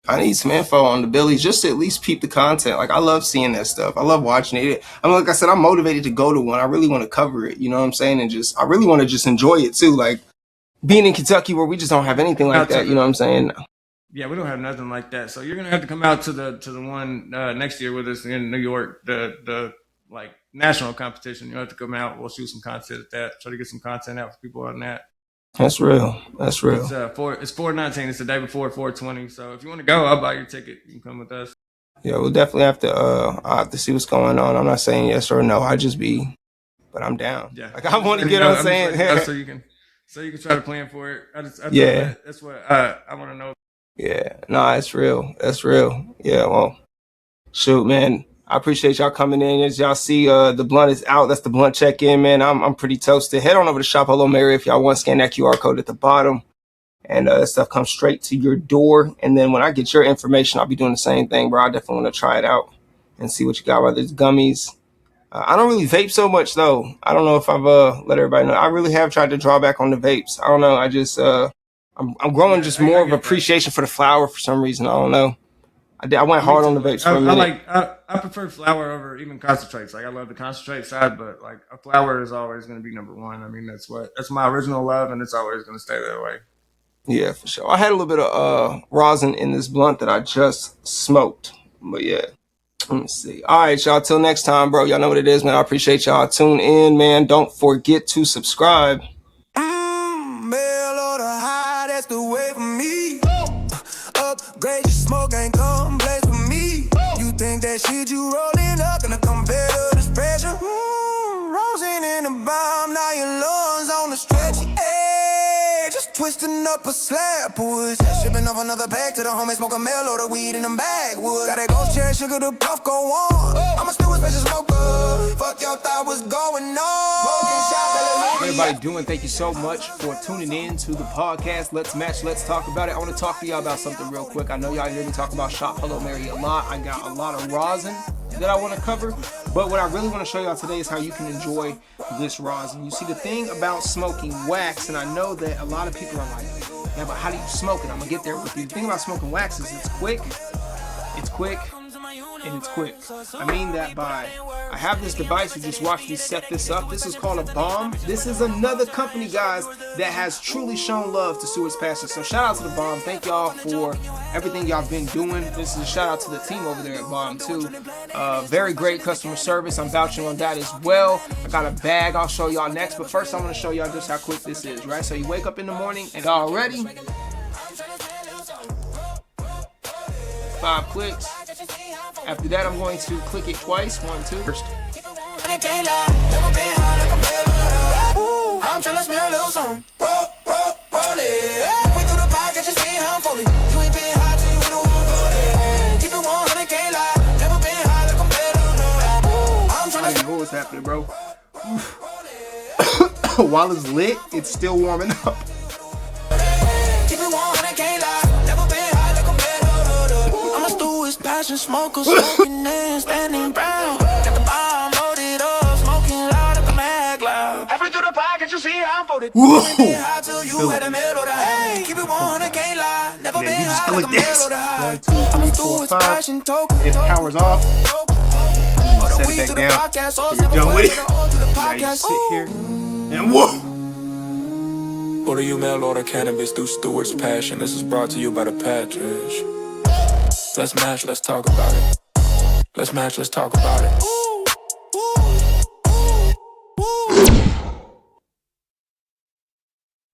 I need some info on the Billies just to at least peep the content. Like I love seeing that stuff. I love watching it. Like I said, I'm motivated to go to one. I really want to cover it. You know what I'm saying? And I really want to just enjoy it too. Like being in Kentucky where we just don't have anything like that. You know what I'm saying? Yeah, we don't have nothing like that. So you're gonna have to come out to the one next year with us in New York. The like national competition. You'll have to come out. We'll shoot some content at that. Try to get some content out for people on that. That's real. That's real. It's 4/19. It's the day before 4/20. So if you want to go, I'll buy your ticket. You can come with us. Yeah, we'll definitely have to. I'll have to see what's going on. I'm not saying yes or no. But I'm down. Yeah, like I want to get on saying. So you can try to plan for it. That's what I want to know. Yeah, no, it's real. That's real. Yeah, well, shoot, man. I appreciate y'all coming in. As y'all see, the blunt is out. That's the blunt check-in, man. I'm pretty toasted. Head on over to Shop Hello Mary if y'all want. Scan that QR code at the bottom. and that stuff comes straight to your door. And then when I get your information, I'll be doing the same thing, bro. I definitely want to try it out and see what you got, whether it's gummies. I don't really vape so much though. I don't know if I've let everybody know. I really have tried to draw back on the vapes. I don't know. I just I'm growing just more of appreciation for the flower for some reason. I don't know. I went hard on the vapes for a minute. I prefer flower over even concentrates. Like I love the concentrate side, but like a flower is always going to be number one. I mean, that's my original love, and it's always going to stay that way. Yeah, for sure. I had a little bit of rosin in this blunt that I just smoked, but yeah. Let me see. All right, y'all. Till next time, bro. Y'all know what it is, man. I appreciate y'all. Tune in, man. Don't forget to subscribe. Mail order high, that's the way for me. Upgrade your smoke, ain't come place for me. You think that shit you rolling up gonna compare to this pressure? Rosin in the bomb, now your lungs on the stretchy edge. Just twisting up a slab push. Shipping off another pack to the homie, smoke a mail order weed in them backwood. Got that ghost cherry sugar, the puff go on. I'm a still a special smoker. Fuck y'all thought was going on. Everybody doing, thank you so much for tuning in to the podcast. Let's match, let's talk about it. I want to talk to y'all about something real quick. I know y'all hear me talk about Shop Hello Mary a lot. I got a lot of rosin that I want to cover, but what I really want to show y'all today is how you can enjoy this rosin. You see, the thing about smoking wax, and I know that a lot of people are like, yeah, but how do you smoke it? I'm gonna get there with you. The thing about smoking wax is it's quick, and it's quick. I mean that by, I have this device, you just watch me set this up. This is called a Bomb. This is another company, guys, that has truly shown love to Stewart's Passion. So shout out to the Bomb. Thank y'all for everything y'all been doing. This is a shout out to the team over there at Bomb too. Very great customer service. I'm vouching on that as well. I got a bag I'll show y'all next, but first I want to show y'all just how quick this is, right? So you wake up in the morning and already 5 clicks. After that, I'm going to click it twice. 1, 2. First. I'm tryna smell a little something. Roll it. Went through the pocket, just see how I'm fully. You ain't been high till you with a woman. Keep it 100, can't lie. Never been high like I'm better. I'm tryna. I didn't know what's happening, bro. While it's lit, it's still warming up. Keep it 100, can't lie. Never been high like I'm better. I'm a Stewart's Passion smoker, smoking and standing brown. Got the bomb loaded up, smoking loud at the mag loud. Halfway through the pocket, you see how I'm folded. Whoa! High till you had a middle of the hay. Keep it 100, can't lie. Never been high like a middle of the high. 1, 2, 3, 4, 5. If power's off, set it back down. So you're done with it. Now you sit here and whoa! Order you mail order cannabis through Stewart's Passion. This is brought to you by the Patridge. Let's match, let's talk about it. Let's match, let's talk about it.